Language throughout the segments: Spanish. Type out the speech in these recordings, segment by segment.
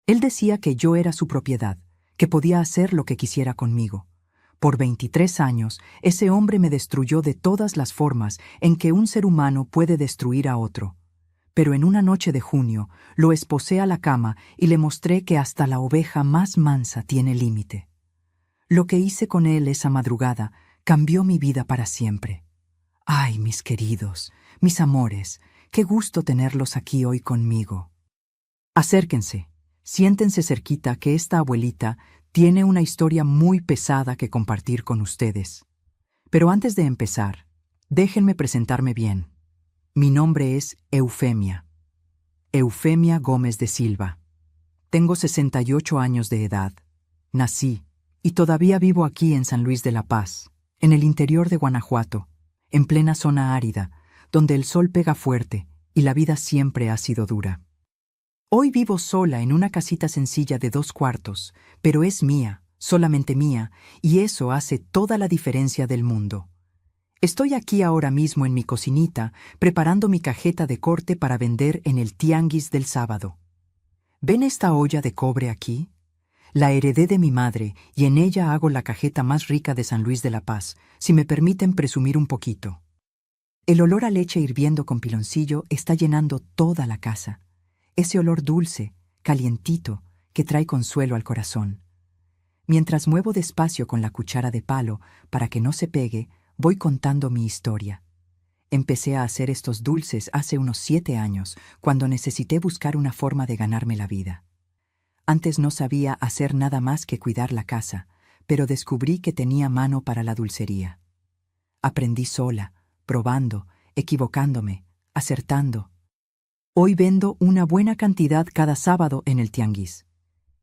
Él decía que yo era su propiedad, que podía hacer lo que quisiera conmigo. Por 23 años, ese hombre me destruyó de todas las formas en que un ser humano puede destruir a otro. Pero en una noche de junio, lo esposé a la cama y le mostré que hasta la oveja más mansa tiene límite. Lo que hice con él esa madrugada cambió mi vida para siempre. Ay, mis queridos, mis amores, qué gusto tenerlos aquí hoy conmigo. Acérquense, siéntense cerquita que esta abuelita tiene una historia muy pesada que compartir con ustedes. Pero antes de empezar, déjenme presentarme bien. Mi nombre es Eufemia. Eufemia Gómez de Silva. Tengo 68 años de edad. Nací y todavía vivo aquí en San Luis de la Paz, en el interior de Guanajuato, en plena zona árida, donde el sol pega fuerte y la vida siempre ha sido dura. Hoy vivo sola en una casita sencilla de 2 cuartos, pero es mía, solamente mía, y eso hace toda la diferencia del mundo. Estoy aquí ahora mismo en mi cocinita, preparando mi cajeta de corte para vender en el tianguis del sábado. ¿Ven esta olla de cobre aquí? La heredé de mi madre y en ella hago la cajeta más rica de San Luis de la Paz, si me permiten presumir un poquito. El olor a leche hirviendo con piloncillo está llenando toda la casa. Ese olor dulce, calientito, que trae consuelo al corazón. Mientras muevo despacio con la cuchara de palo para que no se pegue, voy contando mi historia. Empecé a hacer estos dulces hace unos 7 años, cuando necesité buscar una forma de ganarme la vida. Antes no sabía hacer nada más que cuidar la casa, pero descubrí que tenía mano para la dulcería. Aprendí sola, probando, equivocándome, acertando. Hoy vendo una buena cantidad cada sábado en el tianguis.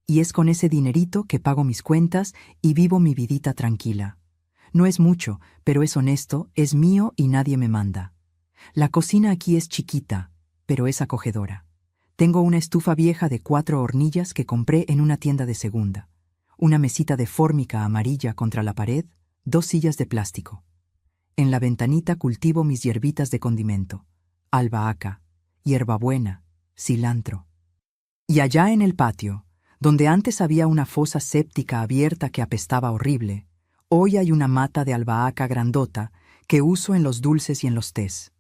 Y es con ese dinerito que pago mis cuentas y vivo mi vidita tranquila. No es mucho, pero es honesto, es mío y nadie me manda. La cocina aquí es chiquita, pero es acogedora. Tengo una estufa vieja de 4 hornillas que compré en una tienda de segunda, una mesita de fórmica amarilla contra la pared, 2 sillas de plástico. En la ventanita cultivo mis hierbitas de condimento, albahaca, hierbabuena, cilantro. Y allá en el patio, donde antes había una fosa séptica abierta que apestaba horrible, hoy hay una mata de albahaca grandota que uso en los dulces y en los tés.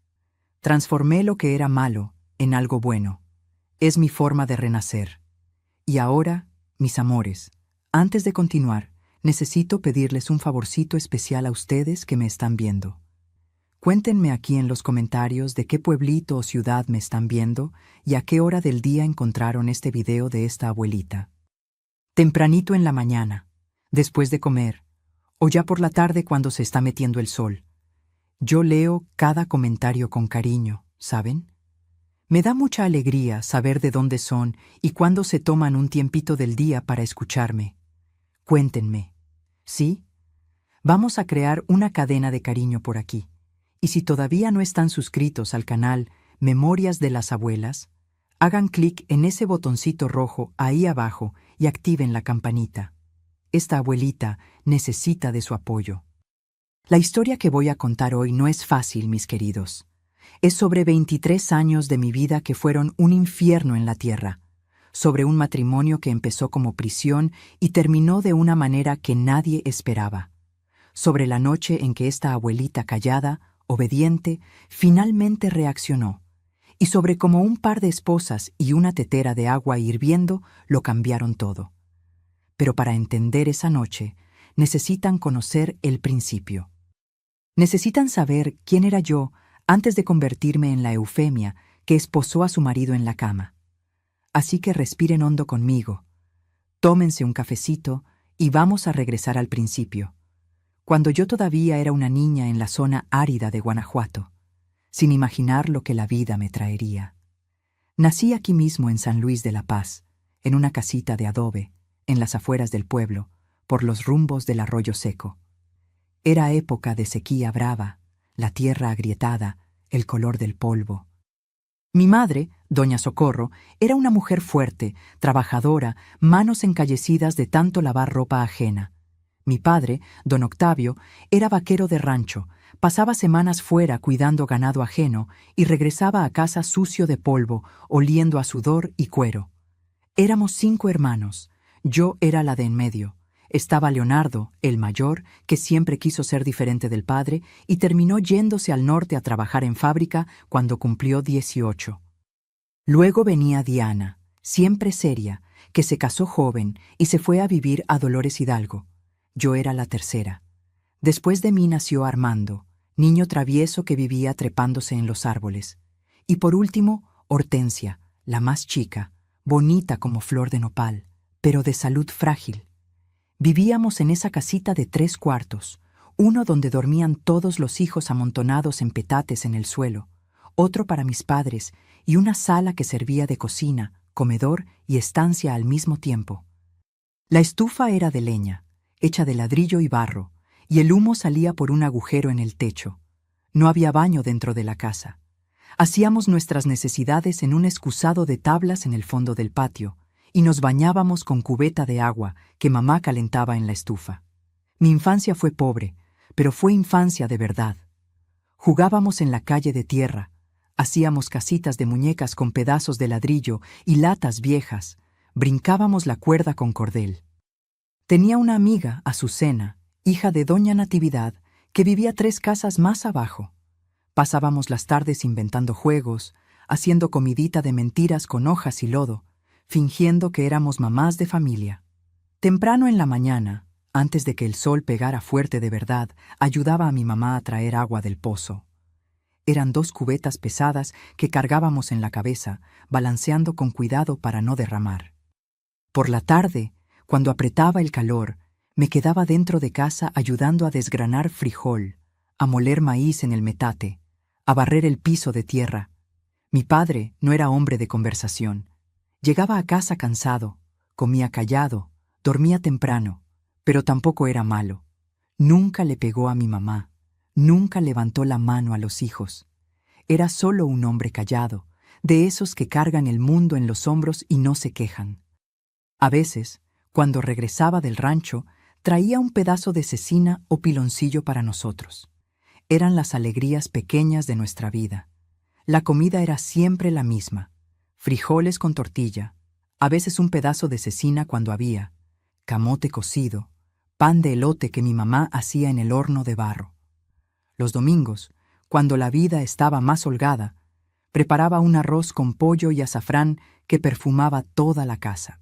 Transformé lo que era malo en algo bueno. Es mi forma de renacer. Y ahora, mis amores, antes de continuar, necesito pedirles un favorcito especial a ustedes que me están viendo. Cuéntenme aquí en los comentarios de qué pueblito o ciudad me están viendo y a qué hora del día encontraron este video de esta abuelita. Tempranito en la mañana, después de comer, o ya por la tarde cuando se está metiendo el sol. Yo leo cada comentario con cariño, ¿saben? Me da mucha alegría saber de dónde son y cuándo se toman un tiempito del día para escucharme. Cuéntenme. ¿Sí? Vamos a crear una cadena de cariño por aquí. Y si todavía no están suscritos al canal Memorias de las Abuelas, hagan clic en ese botoncito rojo ahí abajo y activen la campanita. Esta abuelita necesita de su apoyo. La historia que voy a contar hoy no es fácil, mis queridos. Es sobre 23 años de mi vida que fueron un infierno en la tierra, sobre un matrimonio que empezó como prisión y terminó de una manera que nadie esperaba, sobre la noche en que esta abuelita callada, obediente, finalmente reaccionó, y sobre cómo un par de esposas y una tetera de agua hirviendo lo cambiaron todo. Pero para entender esa noche, necesitan conocer el principio. Necesitan saber quién era yo antes de convertirme en la Eufemia que esposó a su marido en la cama. Así que respiren hondo conmigo, tómense un cafecito y vamos a regresar al principio, cuando yo todavía era una niña en la zona árida de Guanajuato, sin imaginar lo que la vida me traería. Nací aquí mismo en San Luis de la Paz, en una casita de adobe, en las afueras del pueblo, por los rumbos del arroyo seco. Era época de sequía brava, la tierra agrietada, el color del polvo. Mi madre, doña Socorro, era una mujer fuerte, trabajadora, manos encallecidas de tanto lavar ropa ajena. Mi padre, don Octavio, era vaquero de rancho, pasaba semanas fuera cuidando ganado ajeno y regresaba a casa sucio de polvo, oliendo a sudor y cuero. Éramos 5 hermanos. Yo era la de en medio. Estaba Leonardo, el mayor, que siempre quiso ser diferente del padre y terminó yéndose al norte a trabajar en fábrica cuando cumplió 18. Luego venía Diana, siempre seria, que se casó joven y se fue a vivir a Dolores Hidalgo. Yo era la tercera. Después de mí nació Armando, niño travieso que vivía trepándose en los árboles. Y por último, Hortensia, la más chica, bonita como flor de nopal, pero de salud frágil. Vivíamos en esa casita de 3 cuartos, uno donde dormían todos los hijos amontonados en petates en el suelo, otro para mis padres y una sala que servía de cocina, comedor y estancia al mismo tiempo. La estufa era de leña, hecha de ladrillo y barro, y el humo salía por un agujero en el techo. No había baño dentro de la casa. Hacíamos nuestras necesidades en un excusado de tablas en el fondo del patio, y nos bañábamos con cubeta de agua que mamá calentaba en la estufa. Mi infancia fue pobre, pero fue infancia de verdad. Jugábamos en la calle de tierra, hacíamos casitas de muñecas con pedazos de ladrillo y latas viejas, brincábamos la cuerda con cordel. Tenía una amiga, Azucena, hija de doña Natividad, que vivía 3 casas más abajo. Pasábamos las tardes inventando juegos, haciendo comidita de mentiras con hojas y lodo, fingiendo que éramos mamás de familia. Temprano en la mañana, antes de que el sol pegara fuerte de verdad, ayudaba a mi mamá a traer agua del pozo. Eran 2 cubetas pesadas que cargábamos en la cabeza, balanceando con cuidado para no derramar. Por la tarde, cuando apretaba el calor, me quedaba dentro de casa ayudando a desgranar frijol, a moler maíz en el metate, a barrer el piso de tierra. Mi padre no era hombre de conversación. Llegaba a casa cansado, comía callado, dormía temprano, pero tampoco era malo. Nunca le pegó a mi mamá, nunca levantó la mano a los hijos. Era solo un hombre callado, de esos que cargan el mundo en los hombros y no se quejan. A veces, cuando regresaba del rancho, traía un pedazo de cecina o piloncillo para nosotros. Eran las alegrías pequeñas de nuestra vida. La comida era siempre la misma: frijoles con tortilla, a veces un pedazo de cecina cuando había, camote cocido, pan de elote que mi mamá hacía en el horno de barro. Los domingos, cuando la vida estaba más holgada, preparaba un arroz con pollo y azafrán que perfumaba toda la casa.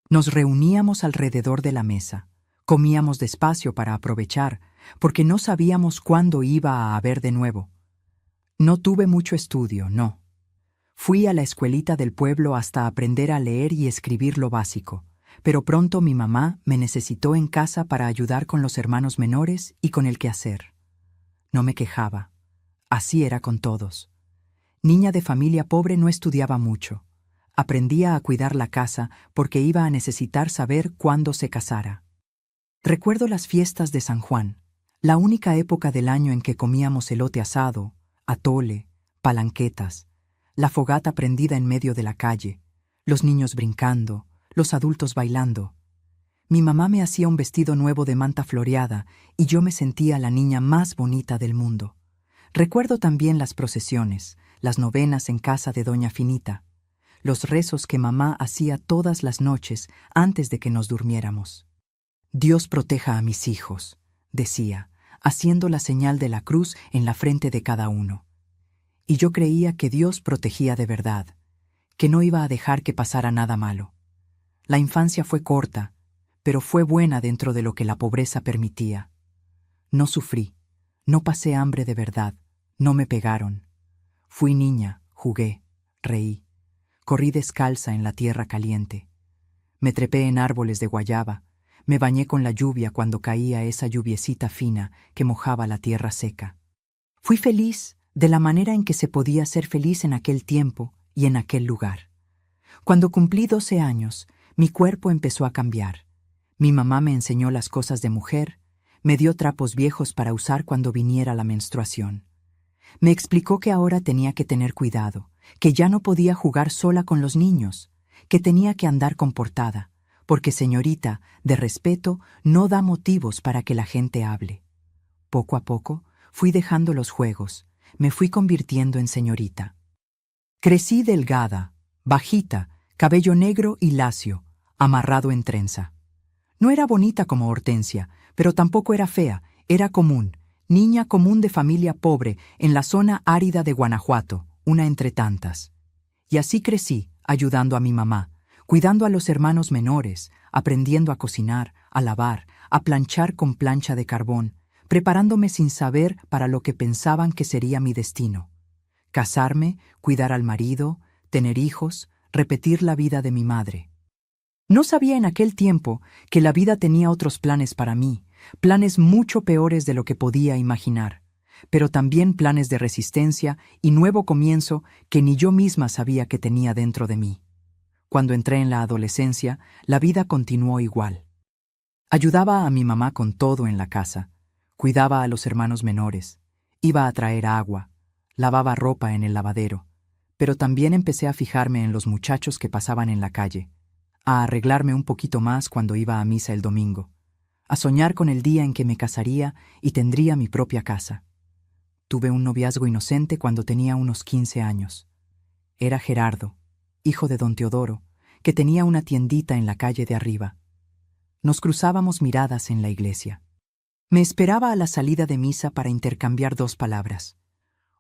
Nos reuníamos alrededor de la mesa, comíamos despacio para aprovechar, porque no sabíamos cuándo iba a haber de nuevo. No tuve mucho estudio, no. Fui a la escuelita del pueblo hasta aprender a leer y escribir lo básico, pero pronto mi mamá me necesitó en casa para ayudar con los hermanos menores y con el quehacer. No me quejaba. Así era con todos. Niña de familia pobre no estudiaba mucho. Aprendía a cuidar la casa porque iba a necesitar saber cuándo se casara. Recuerdo las fiestas de San Juan, la única época del año en que comíamos elote asado, atole, palanquetas, la fogata prendida en medio de la calle, los niños brincando, los adultos bailando. Mi mamá me hacía un vestido nuevo de manta floreada y yo me sentía la niña más bonita del mundo. Recuerdo también las procesiones, las novenas en casa de doña Finita, los rezos que mamá hacía todas las noches antes de que nos durmiéramos. Dios proteja a mis hijos, decía, haciendo la señal de la cruz en la frente de cada uno. Y yo creía que Dios protegía de verdad, que no iba a dejar que pasara nada malo. La infancia fue corta, pero fue buena dentro de lo que la pobreza permitía. No sufrí, no pasé hambre de verdad, no me pegaron. Fui niña, jugué, reí. Corrí descalza en la tierra caliente. Me trepé en árboles de guayaba. Me bañé con la lluvia cuando caía esa lluviecita fina que mojaba la tierra seca. Fui feliz de la manera en que se podía ser feliz en aquel tiempo y en aquel lugar. Cuando cumplí 12 años, mi cuerpo empezó a cambiar. Mi mamá me enseñó las cosas de mujer, me dio trapos viejos para usar cuando viniera la menstruación. Me explicó que ahora tenía que tener cuidado, que ya no podía jugar sola con los niños, que tenía que andar comportada, porque señorita, de respeto, no da motivos para que la gente hable. Poco a poco, fui dejando los juegos, me fui convirtiendo en señorita. Crecí delgada, bajita, cabello negro y lacio, amarrado en trenza. No era bonita como Hortensia, pero tampoco era fea, era común, niña común de familia pobre en la zona árida de Guanajuato, una entre tantas. Y así crecí, ayudando a mi mamá, cuidando a los hermanos menores, aprendiendo a cocinar, a lavar, a planchar con plancha de carbón, preparándome sin saber para lo que pensaban que sería mi destino. Casarme, cuidar al marido, tener hijos, repetir la vida de mi madre. No sabía en aquel tiempo que la vida tenía otros planes para mí, planes mucho peores de lo que podía imaginar, pero también planes de resistencia y nuevo comienzo que ni yo misma sabía que tenía dentro de mí. Cuando entré en la adolescencia, la vida continuó igual. Ayudaba a mi mamá con todo en la casa, cuidaba a los hermanos menores, iba a traer agua, lavaba ropa en el lavadero, pero también empecé a fijarme en los muchachos que pasaban en la calle, a arreglarme un poquito más cuando iba a misa el domingo, a soñar con el día en que me casaría y tendría mi propia casa. Tuve un noviazgo inocente cuando tenía unos 15 años. Era Gerardo, hijo de don Teodoro, que tenía una tiendita en la calle de arriba. Nos cruzábamos miradas en la iglesia. Me esperaba a la salida de misa para intercambiar 2 palabras.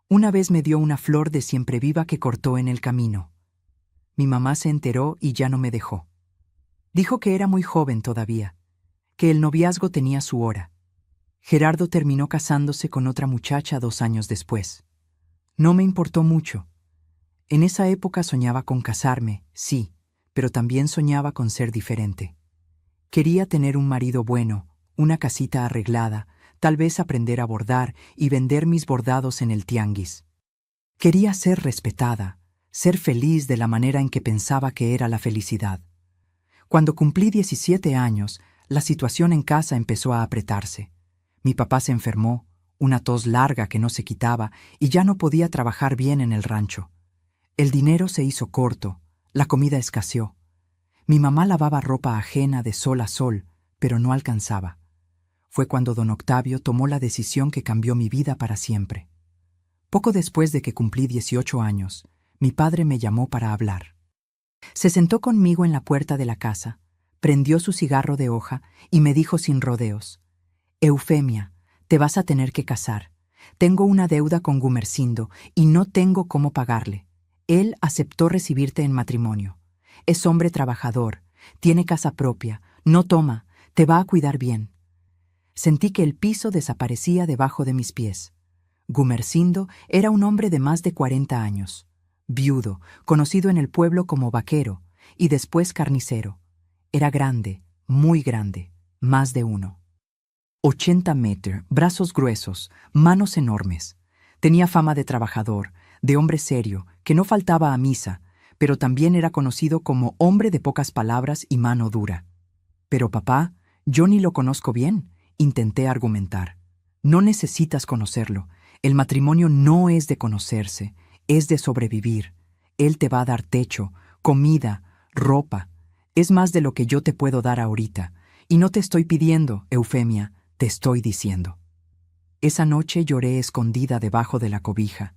Una vez me dio una flor de siempreviva que cortó en el camino. Mi mamá se enteró y ya no me dejó. Dijo que era muy joven todavía, que el noviazgo tenía su hora. Gerardo terminó casándose con otra muchacha 2 años después. No me importó mucho. En esa época soñaba con casarme, sí, pero también soñaba con ser diferente. Quería tener un marido bueno, una casita arreglada, tal vez aprender a bordar y vender mis bordados en el tianguis. Quería ser respetada, ser feliz de la manera en que pensaba que era la felicidad. Cuando cumplí 17 años, la situación en casa empezó a apretarse. Mi papá se enfermó, una tos larga que no se quitaba, y ya no podía trabajar bien en el rancho. El dinero se hizo corto, la comida escaseó. Mi mamá lavaba ropa ajena de sol a sol, pero no alcanzaba. Fue cuando don Octavio tomó la decisión que cambió mi vida para siempre. Poco después de que cumplí 18 años, mi padre me llamó para hablar. Se sentó conmigo en la puerta de la casa, prendió su cigarro de hoja y me dijo sin rodeos: «Eufemia, te vas a tener que casar. Tengo una deuda con Gumersindo y no tengo cómo pagarle. Él aceptó recibirte en matrimonio. Es hombre trabajador, tiene casa propia, no toma, te va a cuidar bien». Sentí que el piso desaparecía debajo de mis pies. Gumersindo era un hombre de más de 40 años, viudo, conocido en el pueblo como vaquero y después carnicero. Era grande, muy grande, más de 1,80 metros, brazos gruesos, manos enormes. Tenía fama de trabajador, de hombre serio, que no faltaba a misa, pero también era conocido como hombre de pocas palabras y mano dura. «Pero papá, yo ni lo conozco bien», intenté argumentar. «No necesitas conocerlo. El matrimonio no es de conocerse, es de sobrevivir. Él te va a dar techo, comida, ropa. Es más de lo que yo te puedo dar ahorita. Y no te estoy pidiendo, Eufemia, te estoy diciendo». Esa noche lloré escondida debajo de la cobija.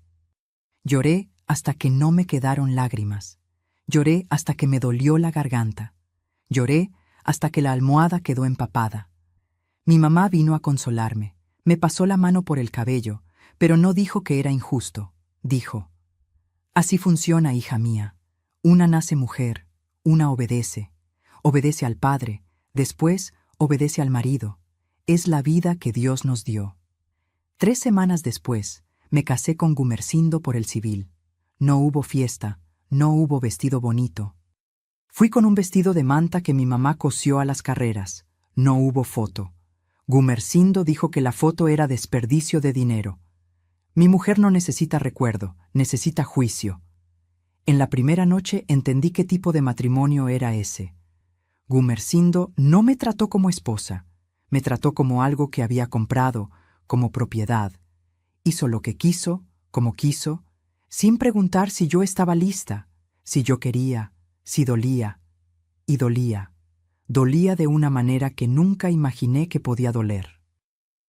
Lloré hasta que no me quedaron lágrimas. Lloré hasta que me dolió la garganta. Lloré hasta que la almohada quedó empapada. Mi mamá vino a consolarme. Me pasó la mano por el cabello, pero no dijo que era injusto. Dijo: «Así funciona, hija mía. Una nace mujer, una obedece. Obedece al padre, después obedece al marido. Es la vida que Dios nos dio». 3 semanas después, me casé con Gumersindo por el civil. No hubo fiesta, no hubo vestido bonito. Fui con un vestido de manta que mi mamá cosió a las carreras. No hubo foto. Gumersindo dijo que la foto era desperdicio de dinero. Mi mujer no necesita recuerdo, necesita juicio. En la primera noche entendí qué tipo de matrimonio era ese. Gumersindo no me trató como esposa, me trató como algo que había comprado, como propiedad. Hizo lo que quiso, como quiso, sin preguntar si yo estaba lista, si yo quería, si dolía. Y dolía. Dolía de una manera que nunca imaginé que podía doler.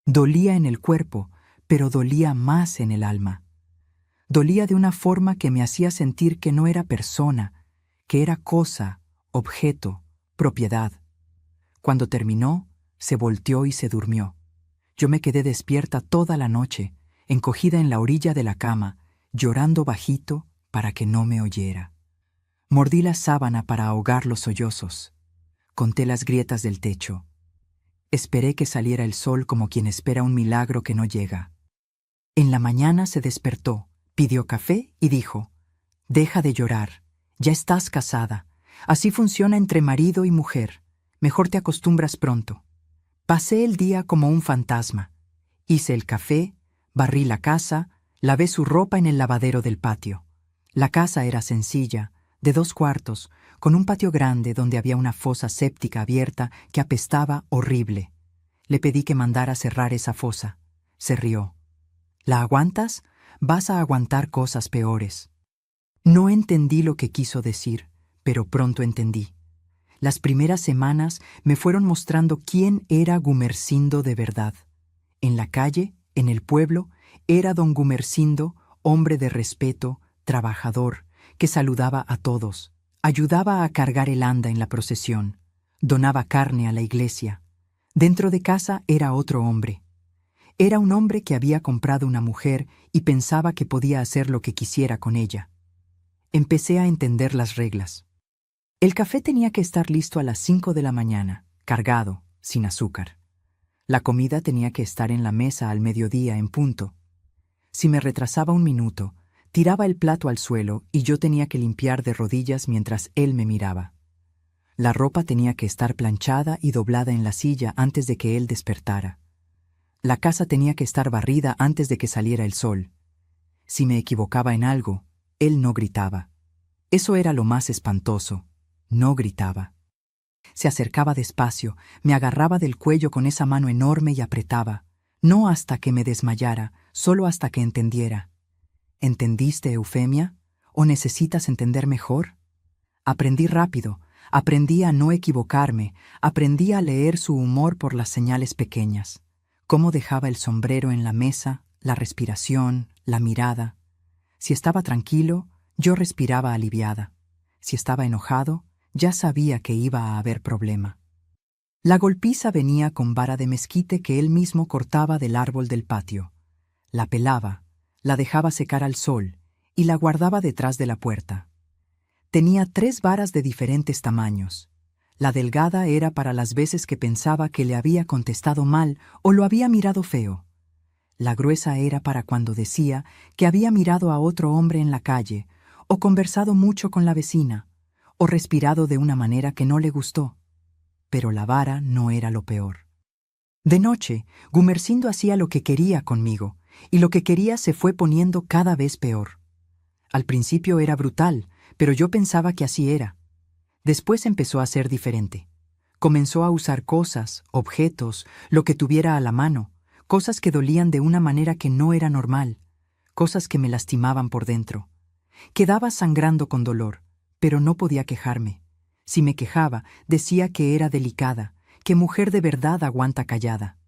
Dolía en el cuerpo, pero dolía más en el alma. Dolía de una forma que me hacía sentir que no era persona, que era cosa, objeto, propiedad. Cuando terminó, se volteó y se durmió. Yo me quedé despierta toda la noche, encogida en la orilla de la cama, llorando bajito para que no me oyera. Mordí la sábana para ahogar los sollozos. Conté las grietas del techo. Esperé que saliera el sol como quien espera un milagro que no llega. En la mañana se despertó, pidió café y dijo: «Deja de llorar, ya estás casada. Así funciona entre marido y mujer. Mejor te acostumbras pronto». Pasé el día como un fantasma. Hice el café, barrí la casa, lavé su ropa en el lavadero del patio. La casa era sencilla, de 2 cuartos, con un patio grande donde había una fosa séptica abierta que apestaba horrible. Le pedí que mandara cerrar esa fosa. Se rió. ¿La aguantas? Vas a aguantar cosas peores. No entendí lo que quiso decir, pero pronto entendí. Las primeras semanas me fueron mostrando quién era Gumersindo de verdad. En la calle, en el pueblo, era don Gumersindo, hombre de respeto, trabajador, que saludaba a todos, ayudaba a cargar el anda en la procesión, donaba carne a la iglesia. Dentro de casa era otro hombre. Era un hombre que había comprado una mujer y pensaba que podía hacer lo que quisiera con ella. Empecé a entender las reglas. El café tenía que estar listo a las 5 de la mañana, cargado, sin azúcar. La comida tenía que estar en la mesa al mediodía en punto. Si me retrasaba un minuto, tiraba el plato al suelo y yo tenía que limpiar de rodillas mientras él me miraba. La ropa tenía que estar planchada y doblada en la silla antes de que él despertara. La casa tenía que estar barrida antes de que saliera el sol. Si me equivocaba en algo, él no gritaba. Eso era lo más espantoso. No gritaba. Se acercaba despacio, me agarraba del cuello con esa mano enorme y apretaba. No hasta que me desmayara, solo hasta que entendiera. ¿Entendiste, Eufemia? ¿O necesitas entender mejor? Aprendí rápido, aprendí a no equivocarme, aprendí a leer su humor por las señales pequeñas. Cómo dejaba el sombrero en la mesa, la respiración, la mirada. Si estaba tranquilo, yo respiraba aliviada. Si estaba enojado, ya sabía que iba a haber problema. La golpiza venía con vara de mezquite que él mismo cortaba del árbol del patio. La pelaba, la dejaba secar al sol y la guardaba detrás de la puerta. Tenía 3 varas de diferentes tamaños. La delgada era para las veces que pensaba que le había contestado mal o lo había mirado feo. La gruesa era para cuando decía que había mirado a otro hombre en la calle, o conversado mucho con la vecina, o respirado de una manera que no le gustó. Pero la vara no era lo peor. De noche, Gumersindo hacía lo que quería conmigo, y lo que quería se fue poniendo cada vez peor. Al principio era brutal, pero yo pensaba que así era. Después empezó a ser diferente. Comenzó a usar cosas, objetos, lo que tuviera a la mano, cosas que dolían de una manera que no era normal, cosas que me lastimaban por dentro. Quedaba sangrando con dolor, pero no podía quejarme. Si me quejaba, decía que era delicada, que mujer de verdad aguanta callada.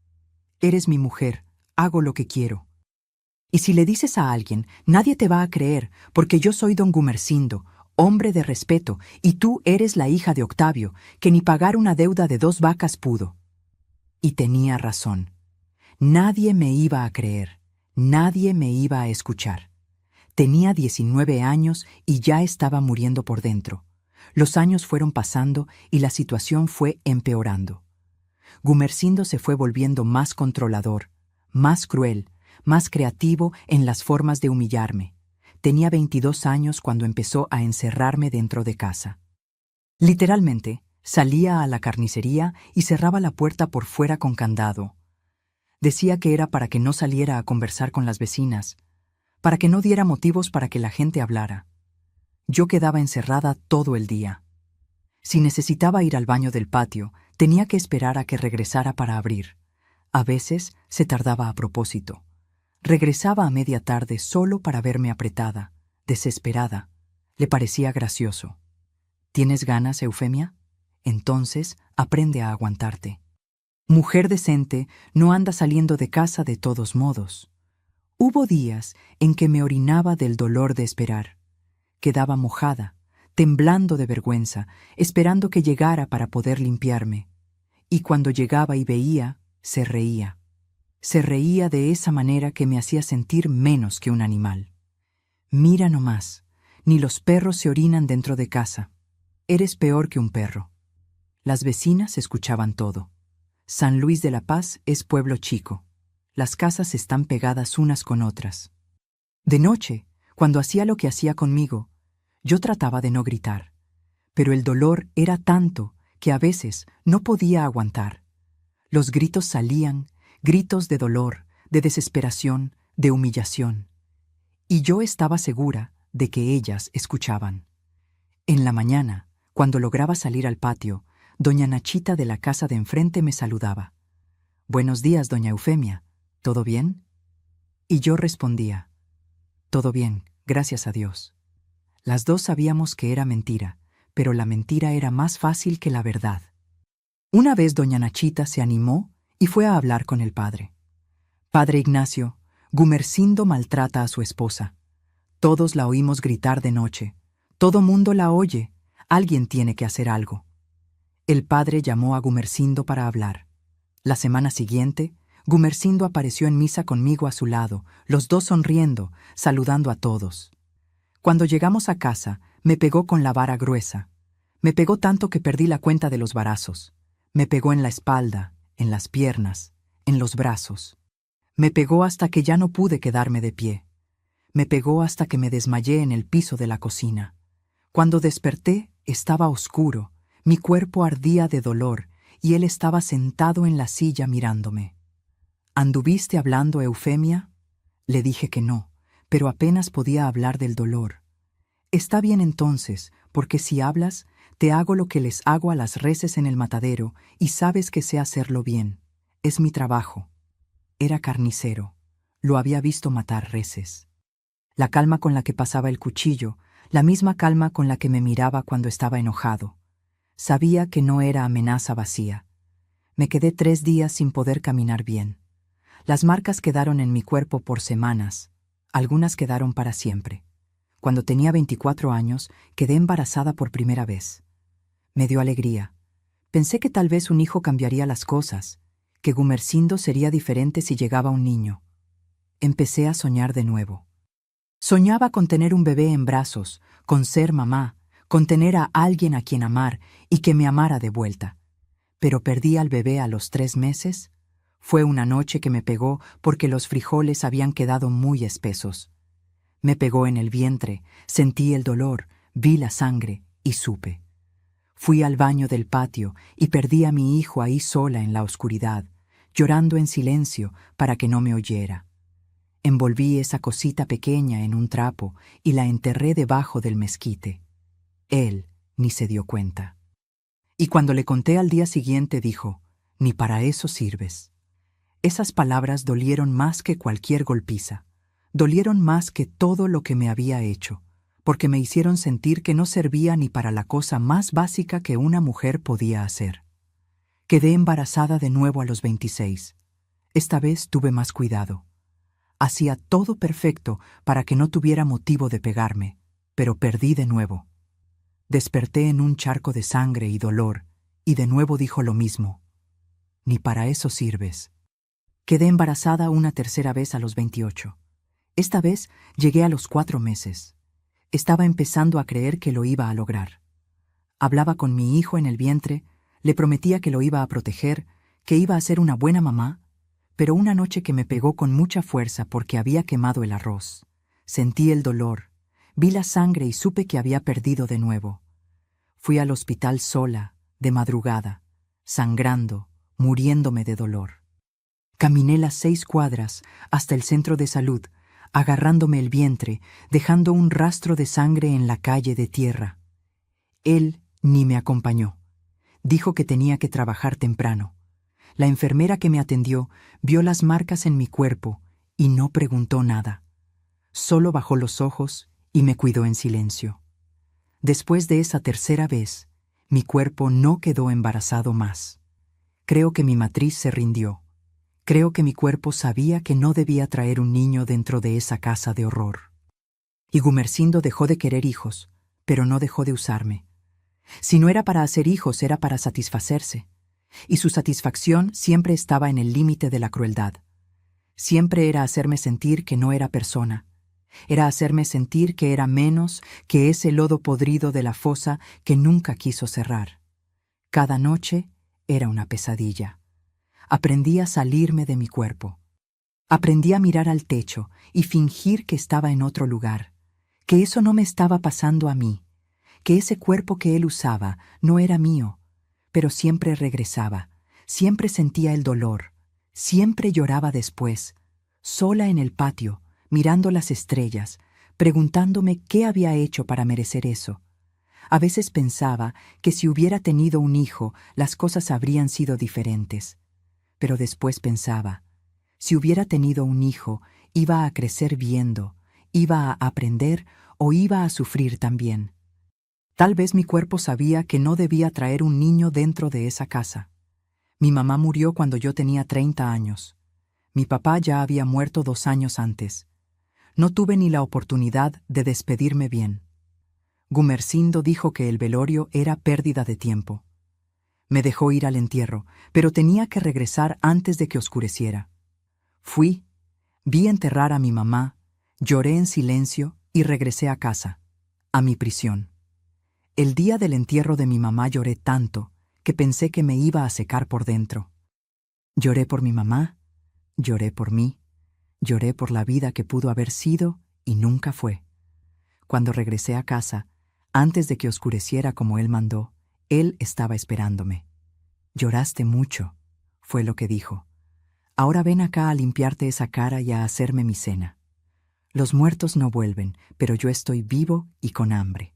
Eres mi mujer, hago lo que quiero. Y si le dices a alguien, nadie te va a creer, porque yo soy don Gumersindo, hombre de respeto, y tú eres la hija de Octavio, que ni pagar una deuda de 2 vacas pudo. Y tenía razón. Nadie me iba a creer, nadie me iba a escuchar. Tenía 19 años y ya estaba muriendo por dentro. Los años fueron pasando y la situación fue empeorando. Gumersindo se fue volviendo más controlador, más cruel, más creativo en las formas de humillarme. Tenía 22 años cuando empezó a encerrarme dentro de casa. Literalmente, salía a la carnicería y cerraba la puerta por fuera con candado. Decía que era para que no saliera a conversar con las vecinas, para que no diera motivos para que la gente hablara. Yo quedaba encerrada todo el día. Si necesitaba ir al baño del patio, tenía que esperar a que regresara para abrir. A veces se tardaba a propósito. Regresaba a media tarde solo para verme apretada, desesperada. Le parecía gracioso. ¿Tienes ganas, Eufemia? Entonces aprende a aguantarte. Mujer decente no anda saliendo de casa de todos modos. Hubo días en que me orinaba del dolor de esperar. Quedaba mojada, temblando de vergüenza, esperando que llegara para poder limpiarme. Y cuando llegaba y veía, se reía. Se reía de esa manera que me hacía sentir menos que un animal. Mira nomás, ni los perros se orinan dentro de casa. Eres peor que un perro. Las vecinas escuchaban todo. San Luis de la Paz es pueblo chico. Las casas están pegadas unas con otras. De noche, cuando hacía lo que hacía conmigo, yo trataba de no gritar. Pero el dolor era tanto que a veces no podía aguantar. Los gritos salían, gritos de dolor, de desesperación, de humillación. Y yo estaba segura de que ellas escuchaban. En la mañana, cuando lograba salir al patio, doña Nachita de la casa de enfrente me saludaba. «Buenos días, doña Eufemia. ¿Todo bien?» Y yo respondía, «Todo bien, gracias a Dios». Las dos sabíamos que era mentira, pero la mentira era más fácil que la verdad. Una vez doña Nachita se animó y fue a hablar con el padre. «Padre Ignacio, Gumersindo maltrata a su esposa. Todos la oímos gritar de noche. Todo mundo la oye. Alguien tiene que hacer algo». El padre llamó a Gumersindo para hablar. La semana siguiente, Gumersindo apareció en misa conmigo a su lado, los dos sonriendo, saludando a todos. Cuando llegamos a casa, me pegó con la vara gruesa. Me pegó tanto que perdí la cuenta de los varazos. Me pegó en la espalda, en las piernas, en los brazos. Me pegó hasta que ya no pude quedarme de pie. Me pegó hasta que me desmayé en el piso de la cocina. Cuando desperté, estaba oscuro, mi cuerpo ardía de dolor y él estaba sentado en la silla mirándome. «¿Anduviste hablando, Eufemia?» Le dije que no, pero apenas podía hablar del dolor. «Está bien entonces, porque si hablas, te hago lo que les hago a las reses en el matadero y sabes que sé hacerlo bien. Es mi trabajo». Era carnicero. Lo había visto matar reses. La calma con la que pasaba el cuchillo, la misma calma con la que me miraba cuando estaba enojado. Sabía que no era amenaza vacía. Me quedé 3 días sin poder caminar bien. Las marcas quedaron en mi cuerpo por semanas. Algunas quedaron para siempre. Cuando tenía 24 años, quedé embarazada por primera vez. Me dio alegría. Pensé que tal vez un hijo cambiaría las cosas, que Gumersindo sería diferente si llegaba un niño. Empecé a soñar de nuevo. Soñaba con tener un bebé en brazos, con ser mamá, con tener a alguien a quien amar y que me amara de vuelta. Pero perdí al bebé a los 3 meses. Fue una noche que me pegó porque los frijoles habían quedado muy espesos. Me pegó en el vientre, sentí el dolor, vi la sangre y supe. Fui al baño del patio y perdí a mi hijo ahí sola en la oscuridad, llorando en silencio para que no me oyera. Envolví esa cosita pequeña en un trapo y la enterré debajo del mezquite. Él ni se dio cuenta. Y cuando le conté al día siguiente dijo, «Ni para eso sirves». Esas palabras dolieron más que cualquier golpiza. Dolieron más que todo lo que me había hecho, porque me hicieron sentir que no servía ni para la cosa más básica que una mujer podía hacer. Quedé embarazada de nuevo a los 26. Esta vez tuve más cuidado. Hacía todo perfecto para que no tuviera motivo de pegarme, pero perdí de nuevo. Desperté en un charco de sangre y dolor, y de nuevo dijo lo mismo. «Ni para eso sirves». Quedé embarazada una tercera vez a los 28. Esta vez llegué a los 4 meses. Estaba empezando a creer que lo iba a lograr. Hablaba con mi hijo en el vientre, le prometía que lo iba a proteger, que iba a ser una buena mamá, pero una noche que me pegó con mucha fuerza porque había quemado el arroz. Sentí el dolor, vi la sangre y supe que había perdido de nuevo. Fui al hospital sola, de madrugada, sangrando, muriéndome de dolor. Caminé las 6 cuadras hasta el centro de salud, agarrándome el vientre, dejando un rastro de sangre en la calle de tierra. Él ni me acompañó. Dijo que tenía que trabajar temprano. La enfermera que me atendió vio las marcas en mi cuerpo y no preguntó nada. Solo bajó los ojos y me cuidó en silencio. Después de esa tercera vez, mi cuerpo no quedó embarazado más. Creo que mi matriz se rindió. Creo que mi cuerpo sabía que no debía traer un niño dentro de esa casa de horror. Y Gumersindo dejó de querer hijos, pero no dejó de usarme. Si no era para hacer hijos, era para satisfacerse. Y su satisfacción siempre estaba en el límite de la crueldad. Siempre era hacerme sentir que no era persona. Era hacerme sentir que era menos que ese lodo podrido de la fosa que nunca quiso cerrar. Cada noche era una pesadilla. Aprendí a salirme de mi cuerpo. Aprendí a mirar al techo y fingir que estaba en otro lugar, que eso no me estaba pasando a mí, que ese cuerpo que él usaba no era mío, pero siempre regresaba, siempre sentía el dolor, siempre lloraba después, sola en el patio, mirando las estrellas, preguntándome qué había hecho para merecer eso. A veces pensaba que si hubiera tenido un hijo, las cosas habrían sido diferentes. Pero después pensaba, si hubiera tenido un hijo, iba a crecer viendo, iba a aprender o iba a sufrir también. Tal vez mi cuerpo sabía que no debía traer un niño dentro de esa casa. Mi mamá murió cuando yo tenía 30 años. Mi papá ya había muerto 2 años antes. No tuve ni la oportunidad de despedirme bien. Gumersindo dijo que el velorio era pérdida de tiempo. Me dejó ir al entierro, pero tenía que regresar antes de que oscureciera. Fui, vi enterrar a mi mamá, lloré en silencio y regresé a casa, a mi prisión. El día del entierro de mi mamá lloré tanto que pensé que me iba a secar por dentro. Lloré por mi mamá, lloré por mí, lloré por la vida que pudo haber sido y nunca fue. Cuando regresé a casa, antes de que oscureciera como él mandó, él estaba esperándome. «Lloraste mucho», fue lo que dijo. «Ahora ven acá a limpiarte esa cara y a hacerme mi cena. Los muertos no vuelven, pero yo estoy vivo y con hambre».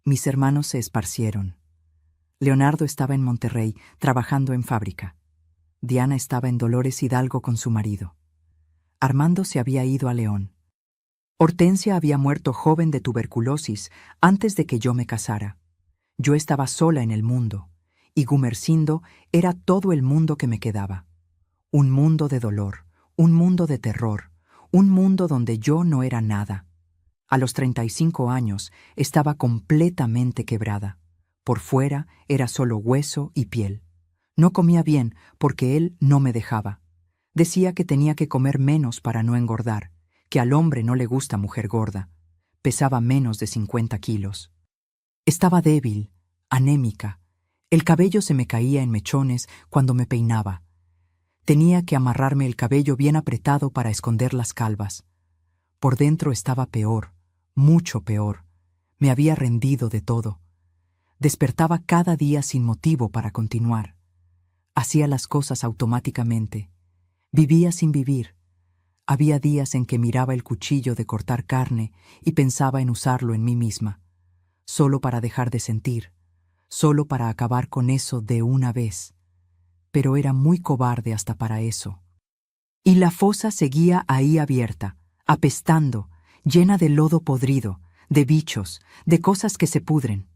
Mis hermanos se esparcieron. Leonardo estaba en Monterrey, trabajando en fábrica. Diana estaba en Dolores Hidalgo con su marido. Armando se había ido a León. Hortensia había muerto joven de tuberculosis antes de que yo me casara. Yo estaba sola en el mundo, y Gumersindo era todo el mundo que me quedaba. Un mundo de dolor, un mundo de terror, un mundo donde yo no era nada. A los 35 años estaba completamente quebrada. Por fuera era solo hueso y piel. No comía bien porque él no me dejaba. Decía que tenía que comer menos para no engordar, que al hombre no le gusta mujer gorda. Pesaba menos de 50 kilos. Estaba débil, anémica. El cabello se me caía en mechones cuando me peinaba. Tenía que amarrarme el cabello bien apretado para esconder las calvas. Por dentro estaba peor, mucho peor. Me había rendido de todo. Despertaba cada día sin motivo para continuar. Hacía las cosas automáticamente. Vivía sin vivir. Había días en que miraba el cuchillo de cortar carne y pensaba en usarlo en mí misma, solo para dejar de sentir, solo para acabar con eso de una vez. Pero era muy cobarde hasta para eso. Y la fosa seguía ahí abierta, apestando, llena de lodo podrido, de bichos, de cosas que se pudren.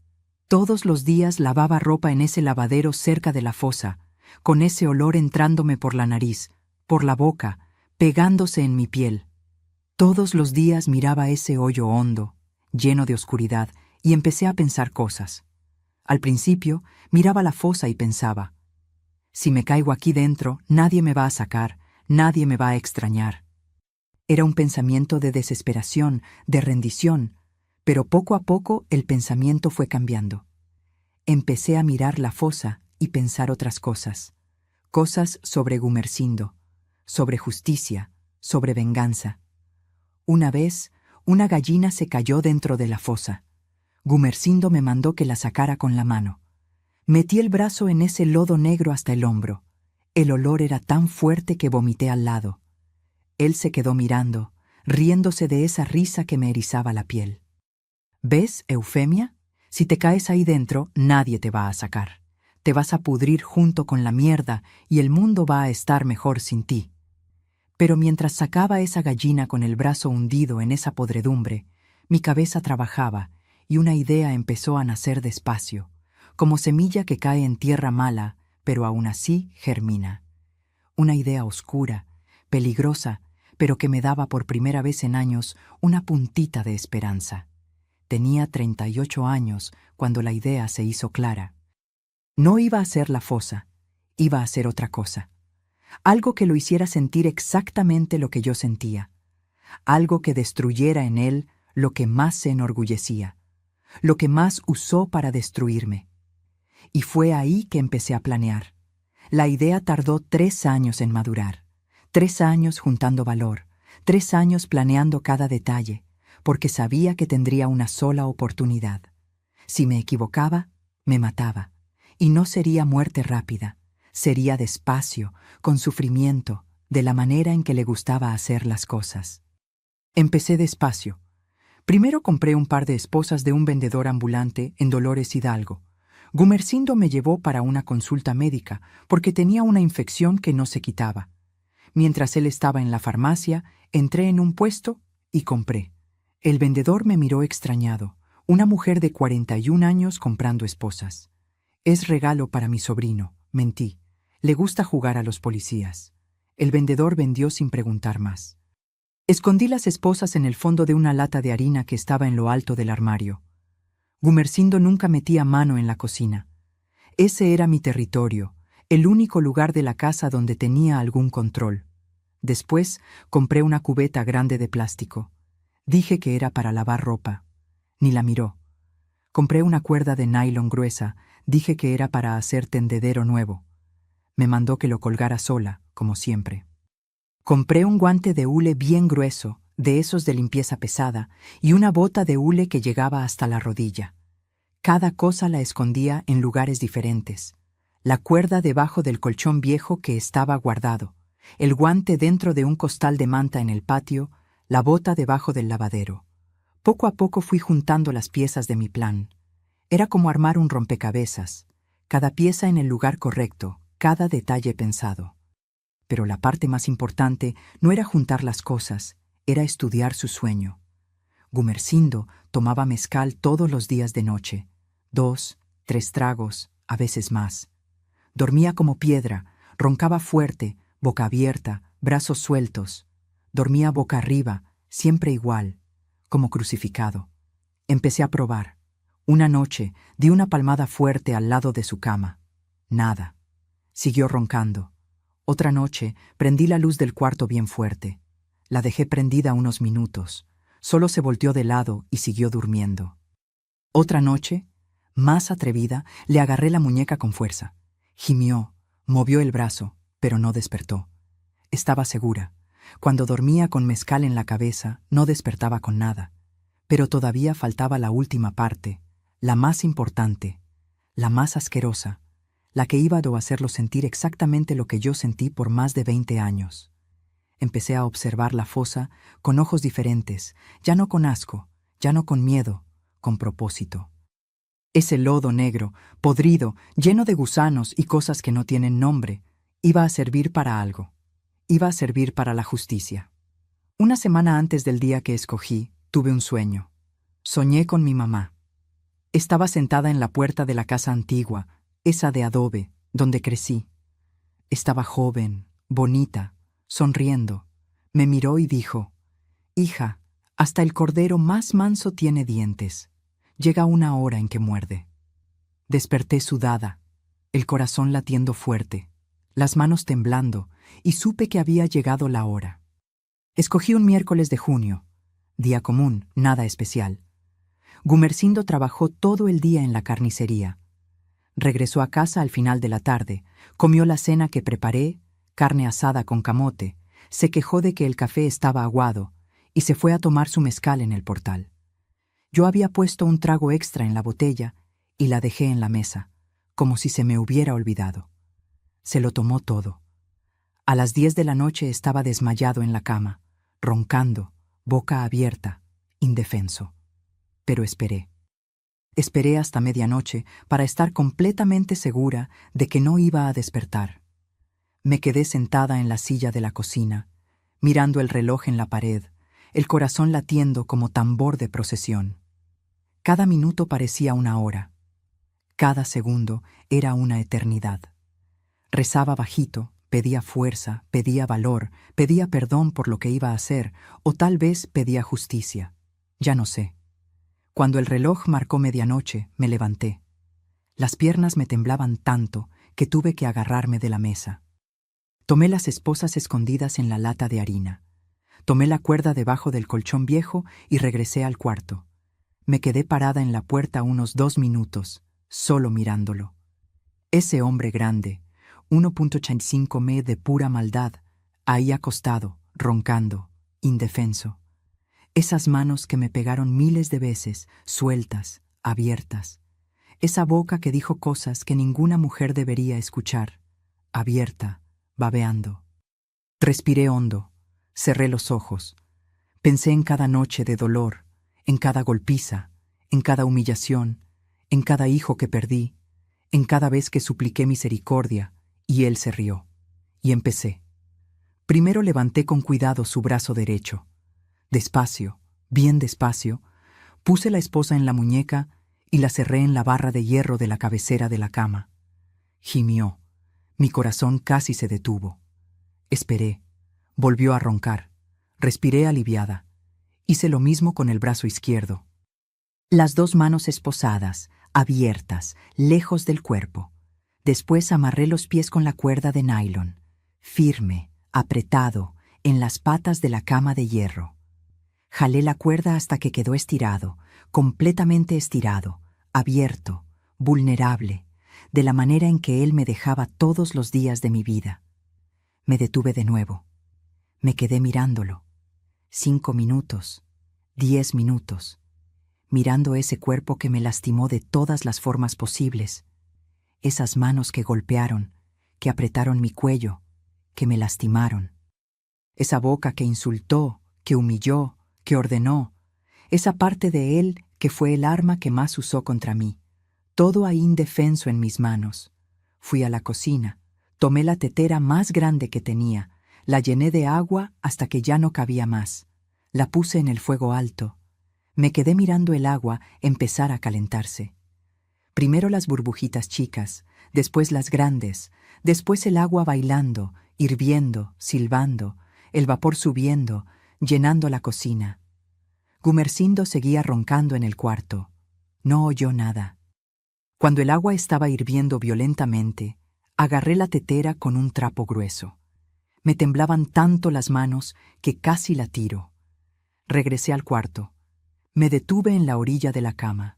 Todos los días lavaba ropa en ese lavadero cerca de la fosa, con ese olor entrándome por la nariz, por la boca, pegándose en mi piel. Todos los días miraba ese hoyo hondo, lleno de oscuridad, y empecé a pensar cosas. Al principio, miraba la fosa y pensaba, si me caigo aquí dentro, nadie me va a sacar, nadie me va a extrañar. Era un pensamiento de desesperación, de rendición, pero poco a poco el pensamiento fue cambiando. Empecé a mirar la fosa y pensar otras cosas. Cosas sobre Gumersindo, sobre justicia, sobre venganza. Una vez, una gallina se cayó dentro de la fosa. Gumersindo me mandó que la sacara con la mano. Metí el brazo en ese lodo negro hasta el hombro. El olor era tan fuerte que vomité al lado. Él se quedó mirando, riéndose de esa risa que me erizaba la piel. ¿Ves, Eufemia? Si te caes ahí dentro, nadie te va a sacar. Te vas a pudrir junto con la mierda y el mundo va a estar mejor sin ti. Pero mientras sacaba esa gallina con el brazo hundido en esa podredumbre, mi cabeza trabajaba y una idea empezó a nacer despacio, como semilla que cae en tierra mala, pero aún así germina. Una idea oscura, peligrosa, pero que me daba por primera vez en años una puntita de esperanza. Tenía 38 años cuando la idea se hizo clara. No iba a ser la fosa, iba a ser otra cosa. Algo que lo hiciera sentir exactamente lo que yo sentía. Algo que destruyera en él lo que más se enorgullecía, lo que más usó para destruirme. Y fue ahí que empecé a planear. La idea tardó 3 años en madurar. 3 años juntando valor. 3 años planeando cada detalle, porque sabía que tendría una sola oportunidad. Si me equivocaba, me mataba. Y no sería muerte rápida, sería despacio, con sufrimiento, de la manera en que le gustaba hacer las cosas. Empecé despacio. Primero compré un par de esposas de un vendedor ambulante en Dolores Hidalgo. Gumersindo me llevó para una consulta médica porque tenía una infección que no se quitaba. Mientras él estaba en la farmacia, entré en un puesto y compré. El vendedor me miró extrañado. Una mujer de 41 años comprando esposas. Es regalo para mi sobrino, mentí. Le gusta jugar a los policías. El vendedor vendió sin preguntar más. Escondí las esposas en el fondo de una lata de harina que estaba en lo alto del armario. Gumersindo nunca metía mano en la cocina. Ese era mi territorio, el único lugar de la casa donde tenía algún control. Después compré una cubeta grande de plástico. Dije que era para lavar ropa. Ni la miró. Compré una cuerda de nylon gruesa. Dije que era para hacer tendedero nuevo. Me mandó que lo colgara sola, como siempre. Compré un guante de hule bien grueso, de esos de limpieza pesada, y una bota de hule que llegaba hasta la rodilla. Cada cosa la escondía en lugares diferentes. La cuerda debajo del colchón viejo que estaba guardado, el guante dentro de un costal de manta en el patio, la bota debajo del lavadero. Poco a poco fui juntando las piezas de mi plan. Era como armar un rompecabezas, cada pieza en el lugar correcto, cada detalle pensado. Pero la parte más importante no era juntar las cosas, era estudiar su sueño. Gumersindo tomaba mezcal todos los días de noche, 2, 3 tragos, a veces más. Dormía como piedra, roncaba fuerte, boca abierta, brazos sueltos. Dormía boca arriba, siempre igual, como crucificado. Empecé a probar. Una noche di una palmada fuerte al lado de su cama. Nada. Siguió roncando. Otra noche prendí la luz del cuarto bien fuerte. La dejé prendida unos minutos. Solo se volteó de lado y siguió durmiendo. Otra noche, más atrevida, le agarré la muñeca con fuerza. Gimió, movió el brazo, pero no despertó. Estaba segura. Cuando dormía con mezcal en la cabeza, no despertaba con nada. Pero todavía faltaba la última parte, la más importante, la más asquerosa, la que iba a hacerlo sentir exactamente lo que yo sentí por más de 20 años. Empecé a observar la fosa con ojos diferentes, ya no con asco, ya no con miedo, con propósito. Ese lodo negro, podrido, lleno de gusanos y cosas que no tienen nombre, iba a servir para algo. Iba a servir para la justicia. Una semana antes del día que escogí, tuve un sueño. Soñé con mi mamá. Estaba sentada en la puerta de la casa antigua, esa de adobe, donde crecí. Estaba joven, bonita, sonriendo. Me miró y dijo: «Hija, hasta el cordero más manso tiene dientes. Llega una hora en que muerde». Desperté sudada, el corazón latiendo fuerte, las manos temblando, y supe que había llegado la hora. Escogí un miércoles de junio, día común, nada especial. Gumersindo trabajó todo el día en la carnicería. Regresó a casa al final de la tarde, comió la cena que preparé, carne asada con camote, se quejó de que el café estaba aguado y se fue a tomar su mezcal en el portal. Yo había puesto un trago extra en la botella y la dejé en la mesa, como si se me hubiera olvidado. Se lo tomó todo. A las 10 de la noche estaba desmayado en la cama, roncando, boca abierta, indefenso. Pero esperé. Esperé hasta medianoche para estar completamente segura de que no iba a despertar. Me quedé sentada en la silla de la cocina, mirando el reloj en la pared, el corazón latiendo como tambor de procesión. Cada minuto parecía una hora. Cada segundo era una eternidad. Rezaba bajito, pedía fuerza, pedía valor, pedía perdón por lo que iba a hacer, o tal vez pedía justicia. Ya no sé. Cuando el reloj marcó medianoche, me levanté. Las piernas me temblaban tanto que tuve que agarrarme de la mesa. Tomé las esposas escondidas en la lata de harina. Tomé la cuerda debajo del colchón viejo y regresé al cuarto. Me quedé parada en la puerta unos 2 minutos, solo mirándolo. Ese hombre grande, 1,85 m de pura maldad, ahí acostado, roncando, indefenso. Esas manos que me pegaron miles de veces, sueltas, abiertas. Esa boca que dijo cosas que ninguna mujer debería escuchar, abierta, babeando. Respiré hondo, cerré los ojos. Pensé en cada noche de dolor, en cada golpiza, en cada humillación, en cada hijo que perdí, en cada vez que supliqué misericordia, y él se rió. Y empecé. Primero levanté con cuidado su brazo derecho. Despacio, bien despacio, puse la esposa en la muñeca y la cerré en la barra de hierro de la cabecera de la cama. Gimió. Mi corazón casi se detuvo. Esperé. Volvió a roncar. Respiré aliviada. Hice lo mismo con el brazo izquierdo. Las 2 manos esposadas, abiertas, lejos del cuerpo. Después amarré los pies con la cuerda de nylon, firme, apretado, en las patas de la cama de hierro. Jalé la cuerda hasta que quedó estirado, completamente estirado, abierto, vulnerable, de la manera en que él me dejaba todos los días de mi vida. Me detuve de nuevo. Me quedé mirándolo. 5 minutos, 10 minutos, mirando ese cuerpo que me lastimó de todas las formas posibles, esas manos que golpearon, que apretaron mi cuello, que me lastimaron, esa boca que insultó, que humilló, que ordenó, esa parte de él que fue el arma que más usó contra mí, todo ahí indefenso en mis manos. Fui a la cocina, tomé la tetera más grande que tenía, la llené de agua hasta que ya no cabía más. La puse en el fuego alto. Me quedé mirando el agua empezar a calentarse. Primero las burbujitas chicas, después las grandes, después el agua bailando, hirviendo, silbando, el vapor subiendo, llenando la cocina. Gumersindo seguía roncando en el cuarto. No oyó nada. Cuando el agua estaba hirviendo violentamente, agarré la tetera con un trapo grueso. Me temblaban tanto las manos que casi la tiro. Regresé al cuarto. Me detuve en la orilla de la cama.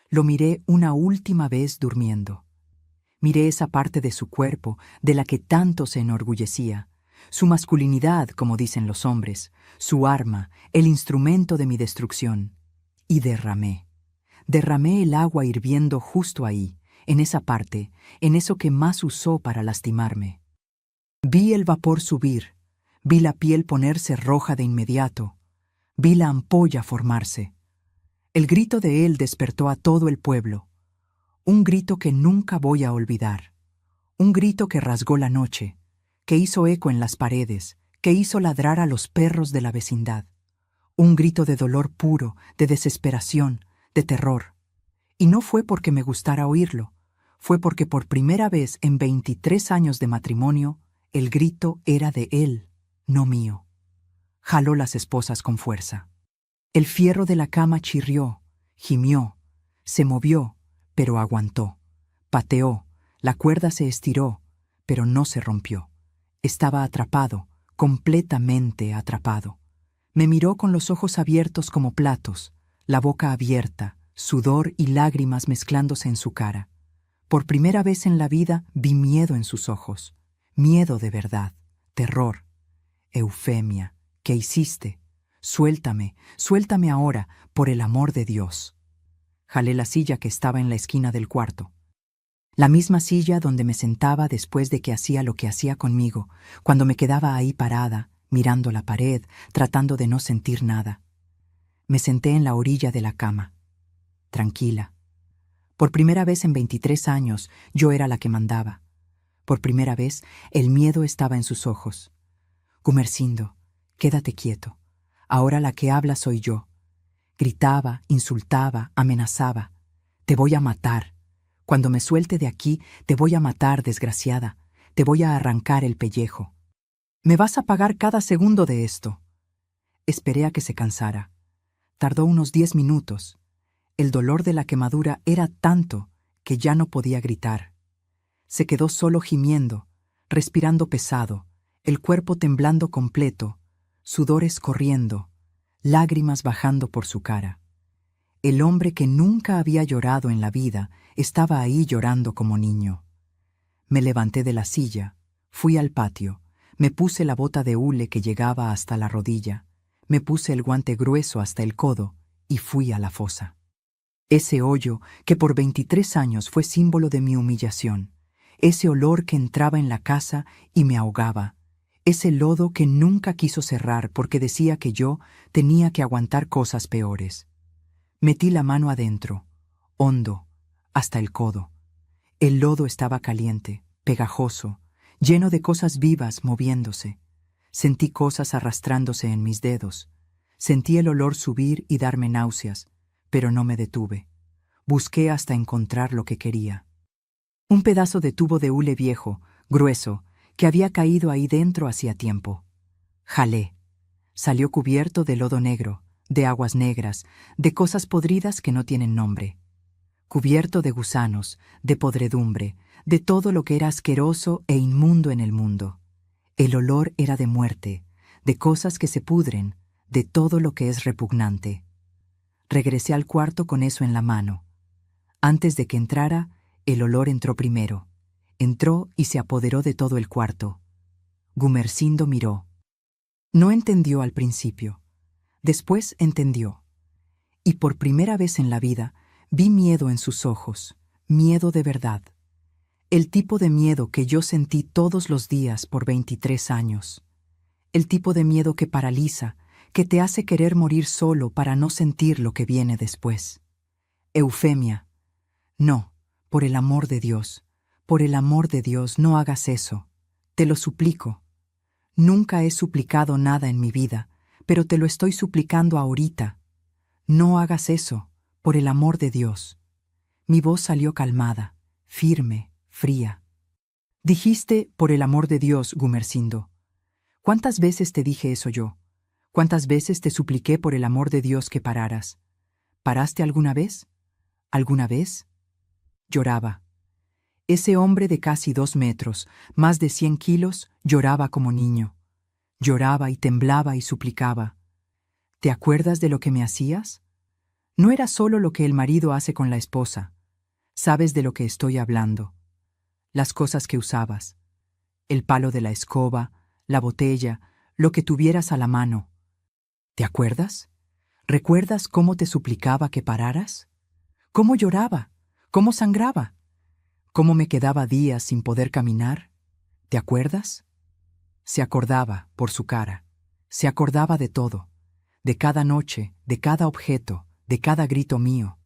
Lo miré una última vez durmiendo. Miré esa parte de su cuerpo de la que tanto se enorgullecía, su masculinidad, como dicen los hombres, su arma, el instrumento de mi destrucción. Y derramé. Derramé el agua hirviendo justo ahí, en esa parte, en eso que más usó para lastimarme. Vi el vapor subir, vi la piel ponerse roja de inmediato, vi la ampolla formarse. El grito de él despertó a todo el pueblo, un grito que nunca voy a olvidar, un grito que rasgó la noche, que hizo eco en las paredes, que hizo ladrar a los perros de la vecindad, un grito de dolor puro, de desesperación, de terror. Y no fue porque me gustara oírlo, fue porque por primera vez en 23 años de matrimonio, el grito era de él, no mío. Jaló las esposas con fuerza. El fierro de la cama chirrió, gimió, se movió, pero aguantó. Pateó, la cuerda se estiró, pero no se rompió. Estaba atrapado, completamente atrapado. Me miró con los ojos abiertos como platos, la boca abierta, sudor y lágrimas mezclándose en su cara. Por primera vez en la vida vi miedo en sus ojos. Miedo de verdad, terror. Eufemia, ¿qué hiciste? Suéltame, suéltame ahora, por el amor de Dios. Jalé la silla que estaba en la esquina del cuarto. La misma silla donde me sentaba después de que hacía lo que hacía conmigo, cuando me quedaba ahí parada, mirando la pared, tratando de no sentir nada. Me senté en la orilla de la cama, tranquila. Por primera vez en 23 años, yo era la que mandaba. Por primera vez, el miedo estaba en sus ojos. Gumersindo, quédate quieto. Ahora la que habla soy yo. Gritaba, insultaba, amenazaba. Te voy a matar. Cuando me suelte de aquí, te voy a matar, desgraciada. Te voy a arrancar el pellejo. Me vas a pagar cada segundo de esto. Esperé a que se cansara. Tardó unos 10 minutos. El dolor de la quemadura era tanto que ya no podía gritar. Se quedó solo gimiendo, respirando pesado, el cuerpo temblando completo, sudores corriendo, lágrimas bajando por su cara. El hombre que nunca había llorado en la vida estaba ahí llorando como niño. Me levanté de la silla, fui al patio, me puse la bota de hule que llegaba hasta la rodilla, me puse el guante grueso hasta el codo y fui a la fosa. Ese hoyo que por 23 años fue símbolo de mi humillación, ese olor que entraba en la casa y me ahogaba, ese lodo que nunca quiso cerrar porque decía que yo tenía que aguantar cosas peores. Metí la mano adentro, hondo, hasta el codo. El lodo estaba caliente, pegajoso, lleno de cosas vivas moviéndose. Sentí cosas arrastrándose en mis dedos. Sentí el olor subir y darme náuseas, pero no me detuve. Busqué hasta encontrar lo que quería. Un pedazo de tubo de hule viejo, grueso, que había caído ahí dentro hacía tiempo. Jalé. Salió cubierto de lodo negro, de aguas negras, de cosas podridas que no tienen nombre. Cubierto de gusanos, de podredumbre, de todo lo que era asqueroso e inmundo en el mundo. El olor era de muerte, de cosas que se pudren, de todo lo que es repugnante. Regresé al cuarto con eso en la mano. Antes de que entrara, el olor entró primero. Entró y se apoderó de todo el cuarto. Gumersindo miró. No entendió al principio. Después entendió. Y por primera vez en la vida vi miedo en sus ojos, miedo de verdad. El tipo de miedo que yo sentí todos los días por 23 años. El tipo de miedo que paraliza, que te hace querer morir solo para no sentir lo que viene después. Eufemia. No, por el amor de Dios, no hagas eso. Te lo suplico. Nunca he suplicado nada en mi vida, pero te lo estoy suplicando ahorita. No hagas eso, por el amor de Dios. Mi voz salió calmada, firme, fría. Dijiste, por el amor de Dios, Gumersindo. ¿Cuántas veces te dije eso yo? ¿Cuántas veces te supliqué por el amor de Dios que pararas? ¿Paraste alguna vez? ¿Alguna vez? Lloraba. Ese hombre de casi 2 metros, más de 100 kilos, lloraba como niño. Lloraba y temblaba y suplicaba. ¿Te acuerdas de lo que me hacías? No era solo lo que el marido hace con la esposa. Sabes de lo que estoy hablando. Las cosas que usabas. El palo de la escoba, la botella, lo que tuvieras a la mano. ¿Te acuerdas? ¿Recuerdas cómo te suplicaba que pararas? ¿Cómo lloraba? ¿Cómo sangraba? ¿Cómo me quedaba días sin poder caminar? ¿Te acuerdas? Se acordaba por su cara. Se acordaba de todo. De cada noche, de cada objeto, de cada grito mío.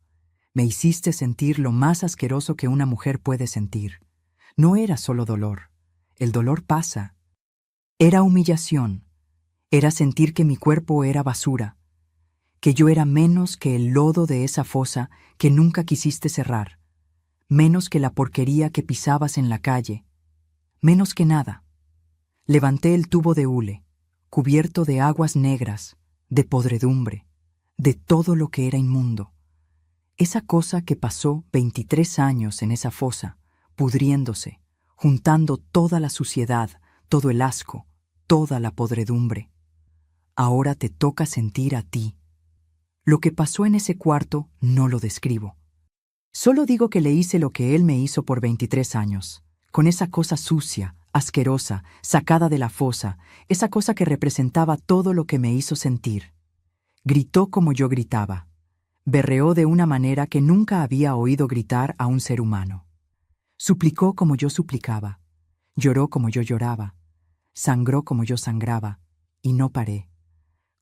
Me hiciste sentir lo más asqueroso que una mujer puede sentir. No era solo dolor. El dolor pasa. Era humillación. Era sentir que mi cuerpo era basura. Que yo era menos que el lodo de esa fosa que nunca quisiste cerrar. Menos que la porquería que pisabas en la calle. Menos que nada. Levanté el tubo de hule, cubierto de aguas negras, de podredumbre, de todo lo que era inmundo. Esa cosa que pasó 23 años en esa fosa, pudriéndose, juntando toda la suciedad, todo el asco, toda la podredumbre. Ahora te toca sentir a ti. Lo que pasó en ese cuarto no lo describo. Solo digo que le hice lo que él me hizo por 23 años, con esa cosa sucia, asquerosa, sacada de la fosa, esa cosa que representaba todo lo que me hizo sentir. Gritó como yo gritaba. Berreó de una manera que nunca había oído gritar a un ser humano. Suplicó como yo suplicaba. Lloró como yo lloraba. Sangró como yo sangraba. Y no paré.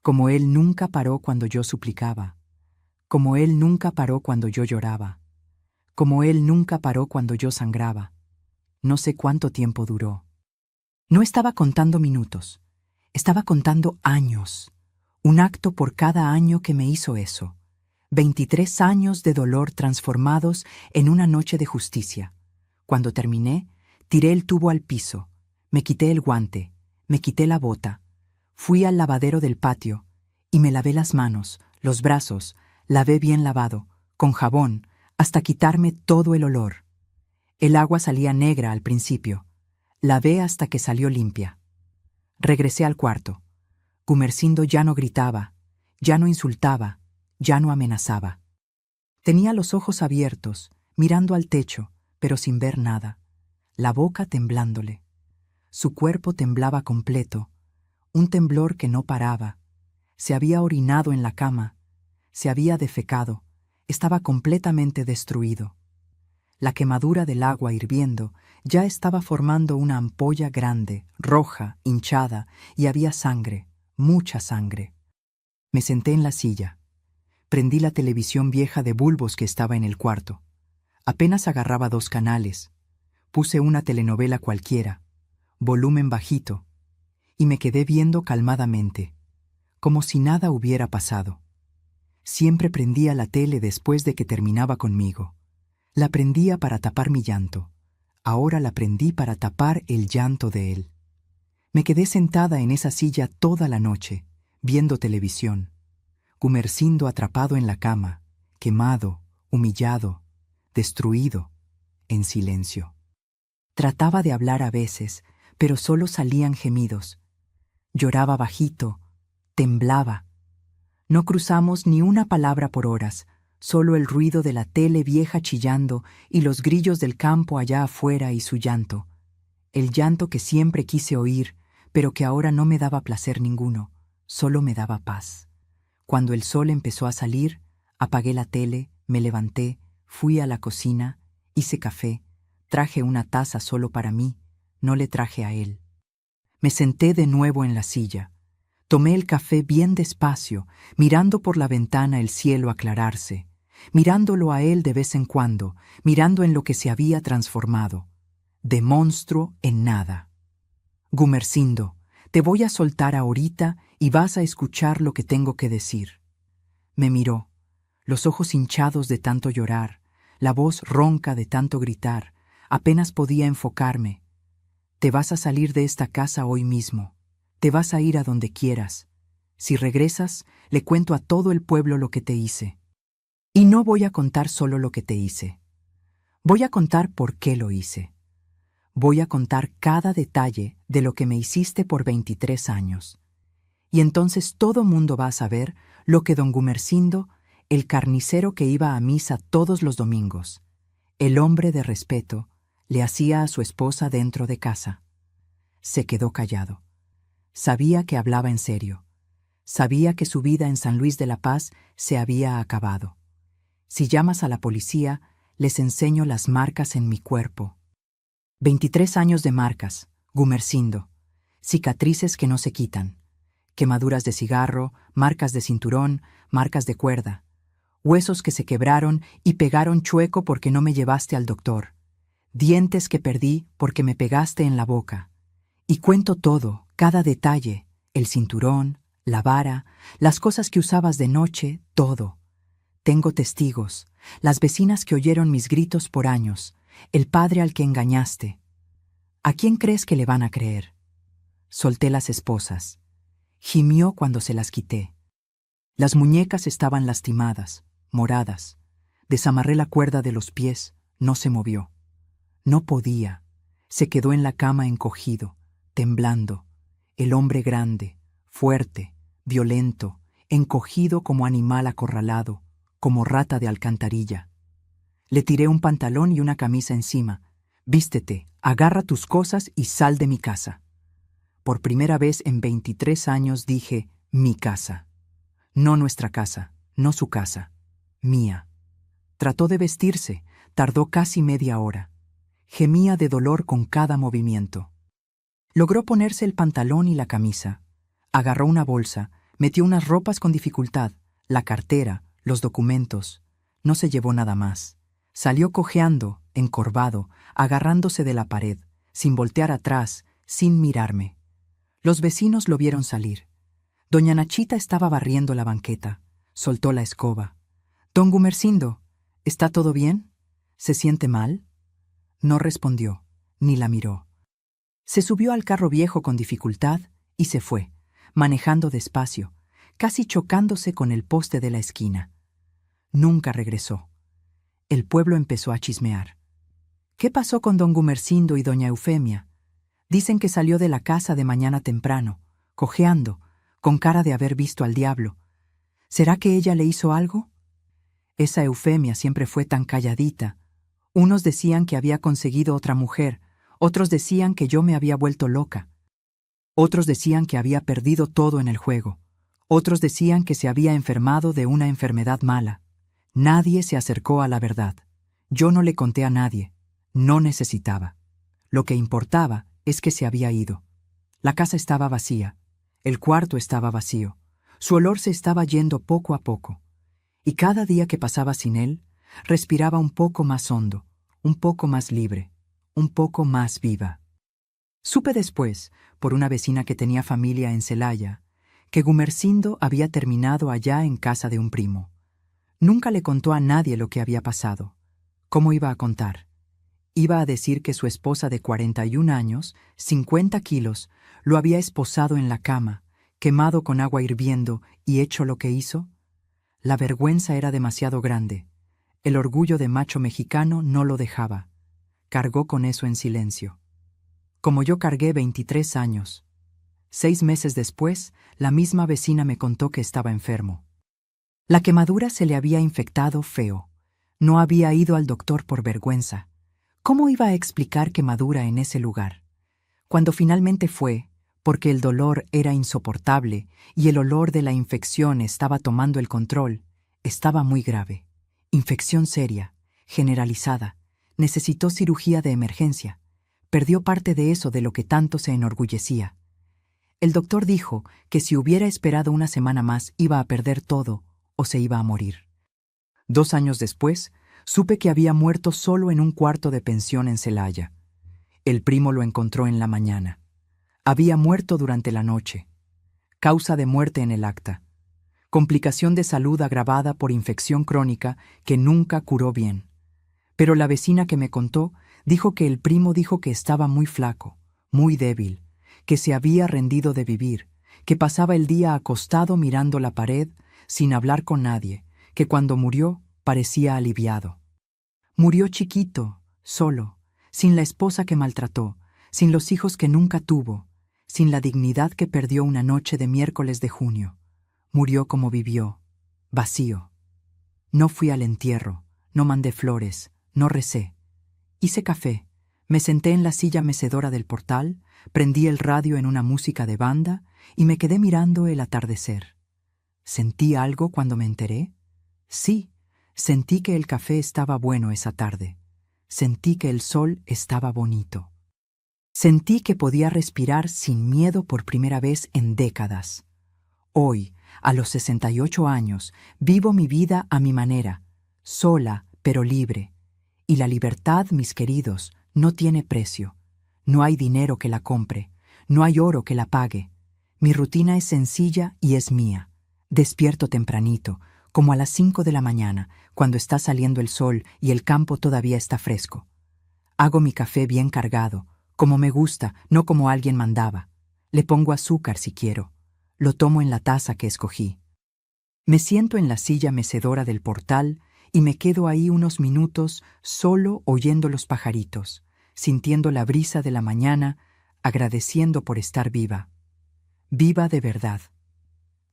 Como él nunca paró cuando yo suplicaba. Como él nunca paró cuando yo lloraba. Como él nunca paró cuando yo sangraba. No sé cuánto tiempo duró. No estaba contando minutos. Estaba contando años. Un acto por cada año que me hizo eso. 23 años de dolor transformados en una noche de justicia. Cuando terminé, tiré el tubo al piso, me quité el guante, me quité la bota, fui al lavadero del patio y me lavé las manos, los brazos, lavé bien lavado, con jabón, hasta quitarme todo el olor. El agua salía negra al principio. Lavé hasta que salió limpia. Regresé al cuarto. Gumersindo ya no gritaba, ya no insultaba, ya no amenazaba. Tenía los ojos abiertos, mirando al techo, pero sin ver nada, la boca temblándole. Su cuerpo temblaba completo, un temblor que no paraba. Se había orinado en la cama, se había defecado, estaba completamente destruido. La quemadura del agua hirviendo ya estaba formando una ampolla grande, roja, hinchada, y había sangre, mucha sangre. Me senté en la silla. Prendí la televisión vieja de bulbos que estaba en el cuarto. Apenas agarraba 2 canales. Puse una telenovela cualquiera, volumen bajito, y me quedé viendo calmadamente, como si nada hubiera pasado. Siempre prendía la tele después de que terminaba conmigo. La prendía para tapar mi llanto. Ahora la prendí para tapar el llanto de él. Me quedé sentada en esa silla toda la noche, viendo televisión. Gumersindo atrapado en la cama, quemado, humillado, destruido, en silencio. Trataba de hablar a veces, pero solo salían gemidos. Lloraba bajito, temblaba. No cruzamos ni una palabra por horas, solo el ruido de la tele vieja chillando y los grillos del campo allá afuera y su llanto. El llanto que siempre quise oír, pero que ahora no me daba placer ninguno, solo me daba paz. Cuando el sol empezó a salir, apagué la tele, me levanté, fui a la cocina, hice café, traje una taza solo para mí, no le traje a él. Me senté de nuevo en la silla. Tomé el café bien despacio, mirando por la ventana el cielo aclararse, mirándolo a él de vez en cuando, mirando en lo que se había transformado, de monstruo en nada. Gumersindo, te voy a soltar ahorita y vas a escuchar lo que tengo que decir. Me miró, los ojos hinchados de tanto llorar, la voz ronca de tanto gritar, apenas podía enfocarme. Te vas a salir de esta casa hoy mismo. Te vas a ir a donde quieras. Si regresas, le cuento a todo el pueblo lo que te hice. Y no voy a contar solo lo que te hice. Voy a contar por qué lo hice. Voy a contar cada detalle de lo que me hiciste por 23 años. Y entonces todo mundo va a saber lo que don Gumersindo, el carnicero que iba a misa todos los domingos, el hombre de respeto, le hacía a su esposa dentro de casa. Se quedó callado. Sabía que hablaba en serio. Sabía que su vida en San Luis de la Paz se había acabado. Si llamas a la policía, les enseño las marcas en mi cuerpo. 23 años de marcas, Gumersindo. Cicatrices que no se quitan. Quemaduras de cigarro, marcas de cinturón, marcas de cuerda. Huesos que se quebraron y pegaron chueco porque no me llevaste al doctor. Dientes que perdí porque me pegaste en la boca. Y cuento todo, cada detalle, el cinturón, la vara, las cosas que usabas de noche, todo. Tengo testigos, las vecinas que oyeron mis gritos por años, el padre al que engañaste. ¿A quién crees que le van a creer? Solté las esposas. Gimió cuando se las quité. Las muñecas estaban lastimadas, moradas. Desamarré la cuerda de los pies, no se movió. No podía. Se quedó en la cama encogido, temblando. El hombre grande, fuerte, violento, encogido como animal acorralado, como rata de alcantarilla. Le tiré un pantalón y una camisa encima. Vístete, agarra tus cosas y sal de mi casa. Por primera vez en 23 años dije, mi casa. No nuestra casa, no su casa, mía. Trató de vestirse, tardó casi media hora. Gemía de dolor con cada movimiento. Logró ponerse el pantalón y la camisa. Agarró una bolsa, metió unas ropas con dificultad, la cartera, los documentos. No se llevó nada más. Salió cojeando, encorvado, agarrándose de la pared, sin voltear atrás, sin mirarme. Los vecinos lo vieron salir. Doña Nachita estaba barriendo la banqueta. Soltó la escoba. «Don Gumersindo, ¿está todo bien? ¿Se siente mal?» No respondió, ni la miró. Se subió al carro viejo con dificultad y se fue, manejando despacio, casi chocándose con el poste de la esquina. Nunca regresó. El pueblo empezó a chismear. ¿Qué pasó con don Gumersindo y doña Eufemia? Dicen que salió de la casa de mañana temprano, cojeando, con cara de haber visto al diablo. ¿Será que ella le hizo algo? Esa Eufemia siempre fue tan calladita. Unos decían que había conseguido otra mujer, otros decían que yo me había vuelto loca. Otros decían que había perdido todo en el juego. Otros decían que se había enfermado de una enfermedad mala. Nadie se acercó a la verdad. Yo no le conté a nadie. No necesitaba. Lo que importaba es que se había ido. La casa estaba vacía. El cuarto estaba vacío. Su olor se estaba yendo poco a poco. Y cada día que pasaba sin él, respiraba un poco más hondo, un poco más libre, un poco más viva. Supe después, por una vecina que tenía familia en Celaya, que Gumersindo había terminado allá en casa de un primo. Nunca le contó a nadie lo que había pasado. ¿Cómo iba a contar? Iba a decir que su esposa de 41 años, 50 kilos, lo había esposado en la cama, quemado con agua hirviendo y hecho lo que hizo. La vergüenza era demasiado grande. El orgullo de macho mexicano no lo dejaba. Cargó con eso en silencio. Como yo cargué 23 años. 6 meses después, la misma vecina me contó que estaba enfermo. La quemadura se le había infectado feo. No había ido al doctor por vergüenza. ¿Cómo iba a explicar quemadura en ese lugar? Cuando finalmente fue, porque el dolor era insoportable y el olor de la infección estaba tomando el control, estaba muy grave. Infección seria, generalizada. Necesitó cirugía de emergencia. Perdió parte de eso de lo que tanto se enorgullecía. El doctor dijo que si hubiera esperado una semana más iba a perder todo o se iba a morir. 2 años después, supe que había muerto solo en un cuarto de pensión en Celaya. El primo lo encontró en la mañana. Había muerto durante la noche. Causa de muerte en el acta. Complicación de salud agravada por infección crónica que nunca curó bien. Pero la vecina que me contó dijo que el primo dijo que estaba muy flaco, muy débil, que se había rendido de vivir, que pasaba el día acostado mirando la pared, sin hablar con nadie, que cuando murió parecía aliviado. Murió chiquito, solo, sin la esposa que maltrató, sin los hijos que nunca tuvo, sin la dignidad que perdió una noche de miércoles de junio. Murió como vivió, vacío. No fui al entierro, no mandé flores, no recé. Hice café, me senté en la silla mecedora del portal, prendí el radio en una música de banda y me quedé mirando el atardecer. ¿Sentí algo cuando me enteré? Sí, sentí que el café estaba bueno esa tarde. Sentí que el sol estaba bonito. Sentí que podía respirar sin miedo por primera vez en décadas. Hoy, a los 68 años, vivo mi vida a mi manera, sola pero libre. Y la libertad, mis queridos, no tiene precio. No hay dinero que la compre, no hay oro que la pague. Mi rutina es sencilla y es mía. Despierto tempranito, como a las 5 de la mañana, cuando está saliendo el sol y el campo todavía está fresco. Hago mi café bien cargado, como me gusta, no como alguien mandaba. Le pongo azúcar si quiero. Lo tomo en la taza que escogí. Me siento en la silla mecedora del portal y me quedo ahí unos minutos solo oyendo los pajaritos, sintiendo la brisa de la mañana, agradeciendo por estar viva. Viva de verdad.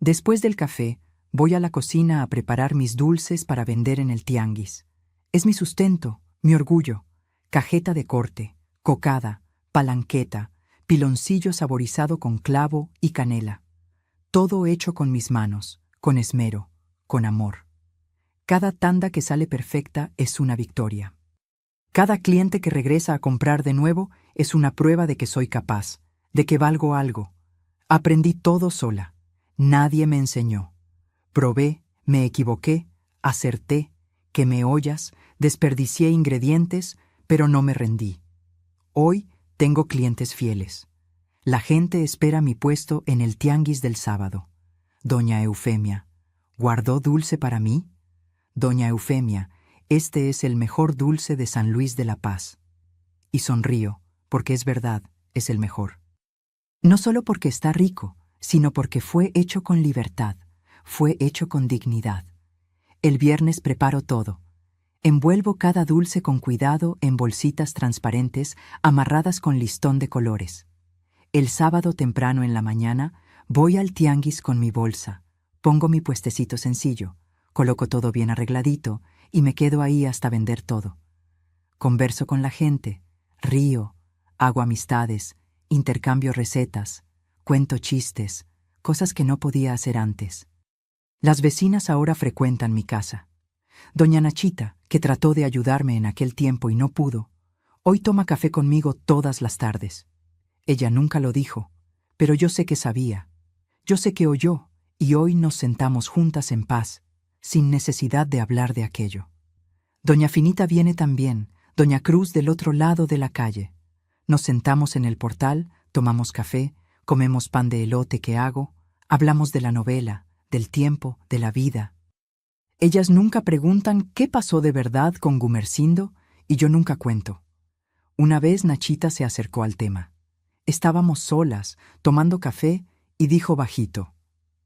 Después del café, voy a la cocina a preparar mis dulces para vender en el tianguis. Es mi sustento, mi orgullo. Cajeta de corte, cocada, palanqueta, piloncillo saborizado con clavo y canela. Todo hecho con mis manos, con esmero, con amor. Cada tanda que sale perfecta es una victoria. Cada cliente que regresa a comprar de nuevo es una prueba de que soy capaz, de que valgo algo. Aprendí todo sola. Nadie me enseñó. Probé, me equivoqué, acerté, quemé ollas, desperdicié ingredientes, pero no me rendí. Hoy tengo clientes fieles. La gente espera mi puesto en el tianguis del sábado. Doña Eufemia, ¿guardó dulce para mí? Doña Eufemia, este es el mejor dulce de San Luis de la Paz. Y sonrío, porque es verdad, es el mejor. No solo porque está rico, sino porque fue hecho con libertad, fue hecho con dignidad. El viernes preparo todo. Envuelvo cada dulce con cuidado en bolsitas transparentes amarradas con listón de colores. El sábado temprano en la mañana voy al tianguis con mi bolsa, pongo mi puestecito sencillo, coloco todo bien arregladito y me quedo ahí hasta vender todo. Converso con la gente, río, hago amistades, intercambio recetas, cuento chistes, cosas que no podía hacer antes. Las vecinas ahora frecuentan mi casa. Doña Nachita, que trató de ayudarme en aquel tiempo y no pudo, hoy toma café conmigo todas las tardes. Ella nunca lo dijo, pero yo sé que sabía. Yo sé que oyó, y hoy nos sentamos juntas en paz, sin necesidad de hablar de aquello. Doña Finita viene también, Doña Cruz del otro lado de la calle. Nos sentamos en el portal, tomamos café, comemos pan de elote que hago, hablamos de la novela, del tiempo, de la vida. Ellas nunca preguntan qué pasó de verdad con Gumersindo y yo nunca cuento. Una vez Nachita se acercó al tema. Estábamos solas, tomando café, y dijo bajito: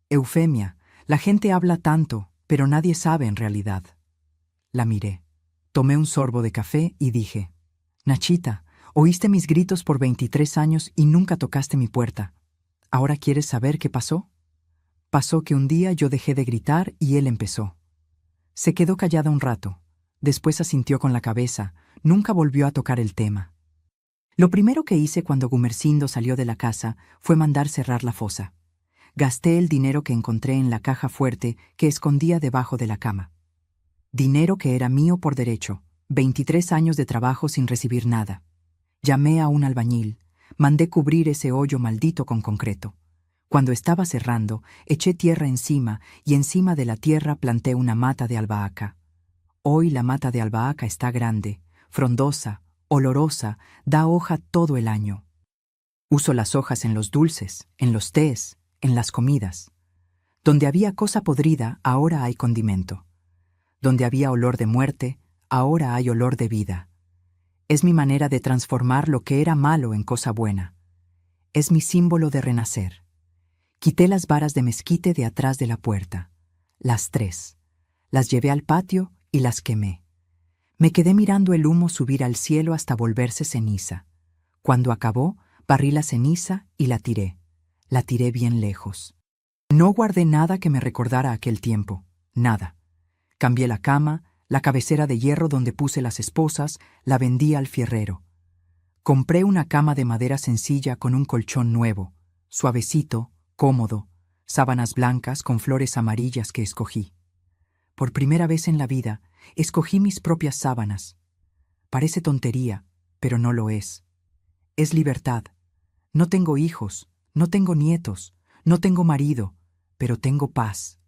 «Eufemia, la gente habla tanto, pero nadie sabe en realidad». La miré. Tomé un sorbo de café y dije: «Nachita, oíste mis gritos por 23 años y nunca tocaste mi puerta. ¿Ahora quieres saber qué pasó?» Pasó que un día yo dejé de gritar y él empezó. Se quedó callada un rato, después asintió con la cabeza, nunca volvió a tocar el tema. Lo primero que hice cuando Gumersindo salió de la casa fue mandar cerrar la fosa. Gasté el dinero que encontré en la caja fuerte que escondía debajo de la cama. Dinero que era mío por derecho, 23 años de trabajo sin recibir nada. Llamé a un albañil, mandé cubrir ese hoyo maldito con concreto. Cuando estaba cerrando, eché tierra encima y encima de la tierra planté una mata de albahaca. Hoy la mata de albahaca está grande, frondosa, olorosa, da hoja todo el año. Uso las hojas en los dulces, en los tés, en las comidas. Donde había cosa podrida, ahora hay condimento. Donde había olor de muerte, ahora hay olor de vida. Es mi manera de transformar lo que era malo en cosa buena. Es mi símbolo de renacer. Quité las varas de mezquite de atrás de la puerta, las 3. Las llevé al patio y las quemé. Me quedé mirando el humo subir al cielo hasta volverse ceniza. Cuando acabó, barrí la ceniza y la tiré. La tiré bien lejos. No guardé nada que me recordara aquel tiempo, nada. Cambié la cama, la cabecera de hierro donde puse las esposas, la vendí al fierrero. Compré una cama de madera sencilla con un colchón nuevo, suavecito, cómodo, sábanas blancas con flores amarillas que escogí. Por primera vez en la vida, escogí mis propias sábanas. Parece tontería, pero no lo es. Es libertad. No tengo hijos, no tengo nietos, no tengo marido, pero tengo paz.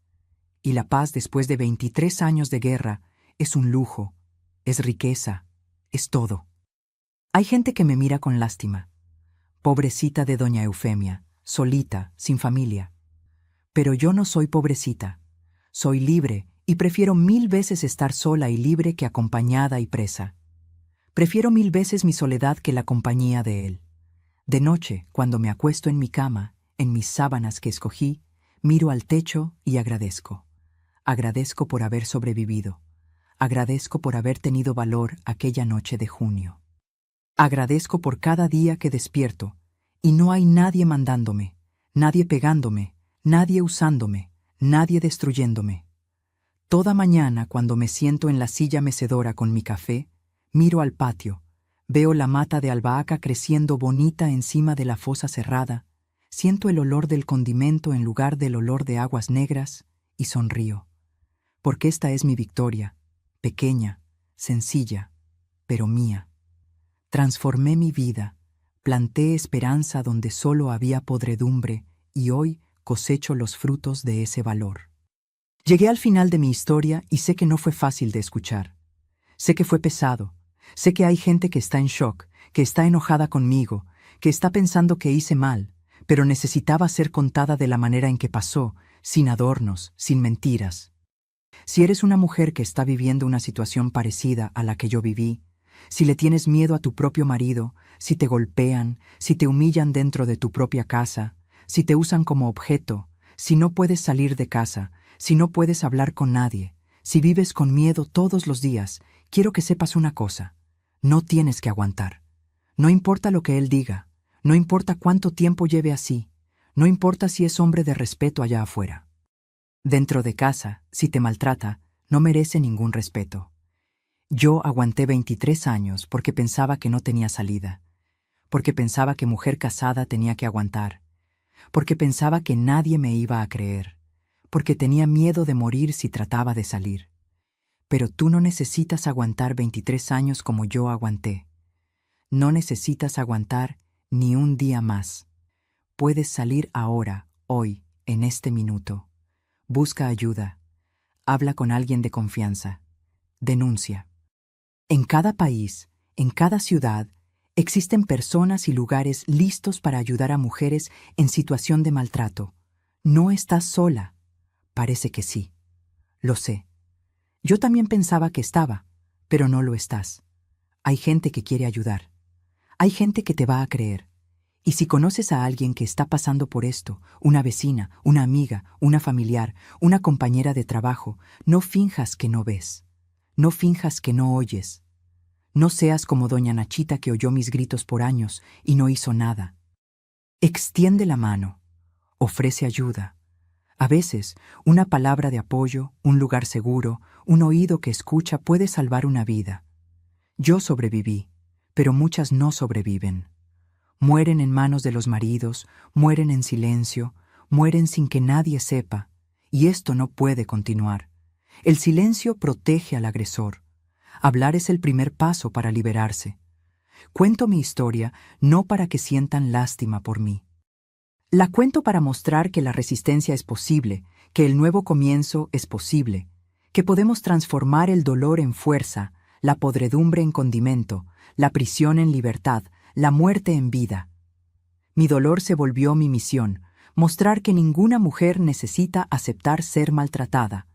Y la paz después de 23 años de guerra es un lujo, es riqueza, es todo. Hay gente que me mira con lástima. Pobrecita de doña Eufemia, solita, sin familia. Pero yo no soy pobrecita. Soy libre y prefiero 1000 veces estar sola y libre que acompañada y presa. Prefiero 1000 veces mi soledad que la compañía de él. De noche, cuando me acuesto en mi cama, en mis sábanas que escogí, miro al techo y agradezco. Agradezco por haber sobrevivido. Agradezco por haber tenido valor aquella noche de junio. Agradezco por cada día que despierto, y no hay nadie mandándome, nadie pegándome, nadie usándome, nadie destruyéndome. Toda mañana, cuando me siento en la silla mecedora con mi café, miro al patio, veo la mata de albahaca creciendo bonita encima de la fosa cerrada, siento el olor del condimento en lugar del olor de aguas negras y sonrío. Porque esta es mi victoria, pequeña, sencilla, pero mía. Transformé mi vida, planté esperanza donde solo había podredumbre y hoy cosecho los frutos de ese valor. Llegué al final de mi historia y sé que no fue fácil de escuchar. Sé que fue pesado. Sé que hay gente que está en shock, que está enojada conmigo, que está pensando que hice mal, pero necesitaba ser contada de la manera en que pasó, sin adornos, sin mentiras. Si eres una mujer que está viviendo una situación parecida a la que yo viví, si le tienes miedo a tu propio marido, si te golpean, si te humillan dentro de tu propia casa, si te usan como objeto, si no puedes salir de casa, si no puedes hablar con nadie, Si vives con miedo todos los días, quiero que sepas una cosa. No tienes que aguantar. No importa lo que él diga, no importa cuánto tiempo lleve así, no importa si es hombre de respeto allá afuera. Dentro de casa, si te maltrata, no merece ningún respeto. Yo aguanté 23 años porque pensaba que no tenía salida, porque pensaba que mujer casada tenía que aguantar, porque pensaba que nadie me iba a creer, porque tenía miedo de morir si trataba de salir. Pero tú no necesitas aguantar 23 años como yo aguanté. No necesitas aguantar ni un día más. Puedes salir ahora, hoy, en este minuto. Busca ayuda. Habla con alguien de confianza. Denuncia. En cada país, en cada ciudad, existen personas y lugares listos para ayudar a mujeres en situación de maltrato. No estás sola. Parece que sí. Lo sé. Yo también pensaba que estaba, pero no lo estás. Hay gente que quiere ayudar. Hay gente que te va a creer. Y si conoces a alguien que está pasando por esto, una vecina, una amiga, una familiar, una compañera de trabajo, no finjas que no ves. No finjas que no oyes. No seas como doña Nachita que oyó mis gritos por años y no hizo nada. Extiende la mano. Ofrece ayuda. A veces, una palabra de apoyo, un lugar seguro, un oído que escucha puede salvar una vida. Yo sobreviví, pero muchas no sobreviven. Mueren en manos de los maridos, mueren en silencio, mueren sin que nadie sepa, y esto no puede continuar. El silencio protege al agresor. Hablar es el primer paso para liberarse. Cuento mi historia no para que sientan lástima por mí. La cuento para mostrar que la resistencia es posible, que el nuevo comienzo es posible, que podemos transformar el dolor en fuerza, la podredumbre en condimento, la prisión en libertad, la muerte en vida. Mi dolor se volvió mi misión, mostrar que ninguna mujer necesita aceptar ser maltratada,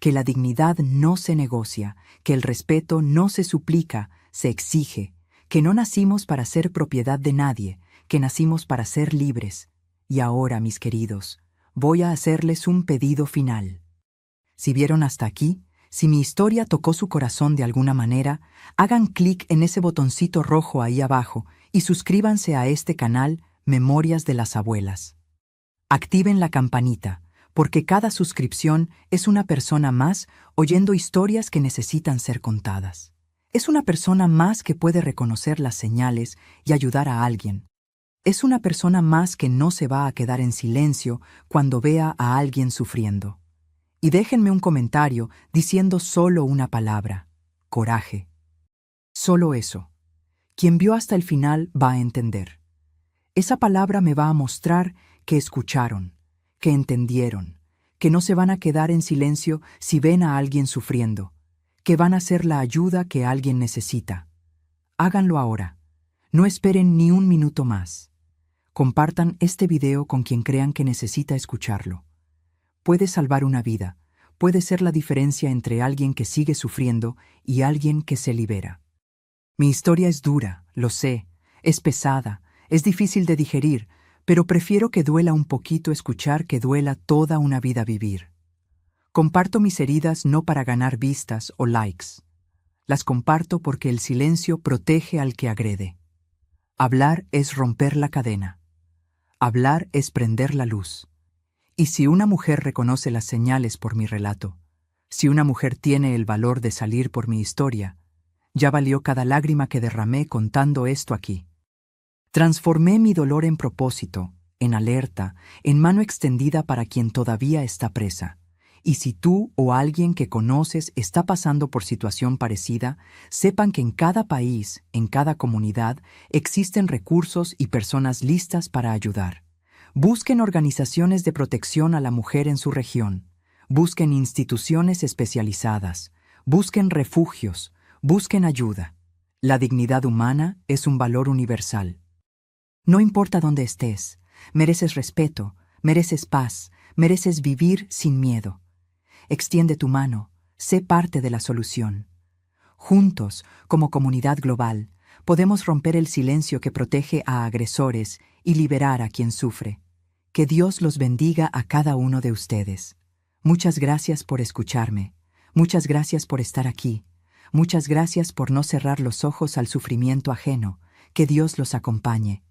que la dignidad no se negocia, que el respeto no se suplica, se exige, que no nacimos para ser propiedad de nadie, que nacimos para ser libres. Y ahora, mis queridos, voy a hacerles un pedido final. Si vieron hasta aquí, si mi historia tocó su corazón de alguna manera, hagan clic en ese botoncito rojo ahí abajo y suscríbanse a este canal Memorias de las Abuelas. Activen la campanita, porque cada suscripción es una persona más oyendo historias que necesitan ser contadas. Es una persona más que puede reconocer las señales y ayudar a alguien. Es una persona más que no se va a quedar en silencio cuando vea a alguien sufriendo. Y déjenme un comentario diciendo solo una palabra: coraje. Solo eso. Quien vio hasta el final va a entender. Esa palabra me va a mostrar que escucharon, que entendieron, que no se van a quedar en silencio si ven a alguien sufriendo, que van a ser la ayuda que alguien necesita. Háganlo ahora. No esperen ni un minuto más. Compartan este video con quien crean que necesita escucharlo. Puede salvar una vida, puede ser la diferencia entre alguien que sigue sufriendo y alguien que se libera. Mi historia es dura, lo sé, es pesada, es difícil de digerir, pero prefiero que duela un poquito escuchar que duela toda una vida vivir. Comparto mis heridas no para ganar vistas o likes. Las comparto porque el silencio protege al que agrede. Hablar es romper la cadena. Hablar es prender la luz. Y si una mujer reconoce las señales por mi relato, si una mujer tiene el valor de salir por mi historia, ya valió cada lágrima que derramé contando esto aquí. Transformé mi dolor en propósito, en alerta, en mano extendida para quien todavía está presa. Y si tú o alguien que conoces está pasando por situación parecida, sepan que en cada país, en cada comunidad, existen recursos y personas listas para ayudar. Busquen organizaciones de protección a la mujer en su región. Busquen instituciones especializadas. Busquen refugios. Busquen ayuda. La dignidad humana es un valor universal. No importa dónde estés, mereces respeto, mereces paz, mereces vivir sin miedo. Extiende tu mano, sé parte de la solución. Juntos, como comunidad global, podemos romper el silencio que protege a agresores y liberar a quien sufre. Que Dios los bendiga a cada uno de ustedes. Muchas gracias por escucharme. Muchas gracias por estar aquí. Muchas gracias por no cerrar los ojos al sufrimiento ajeno. Que Dios los acompañe.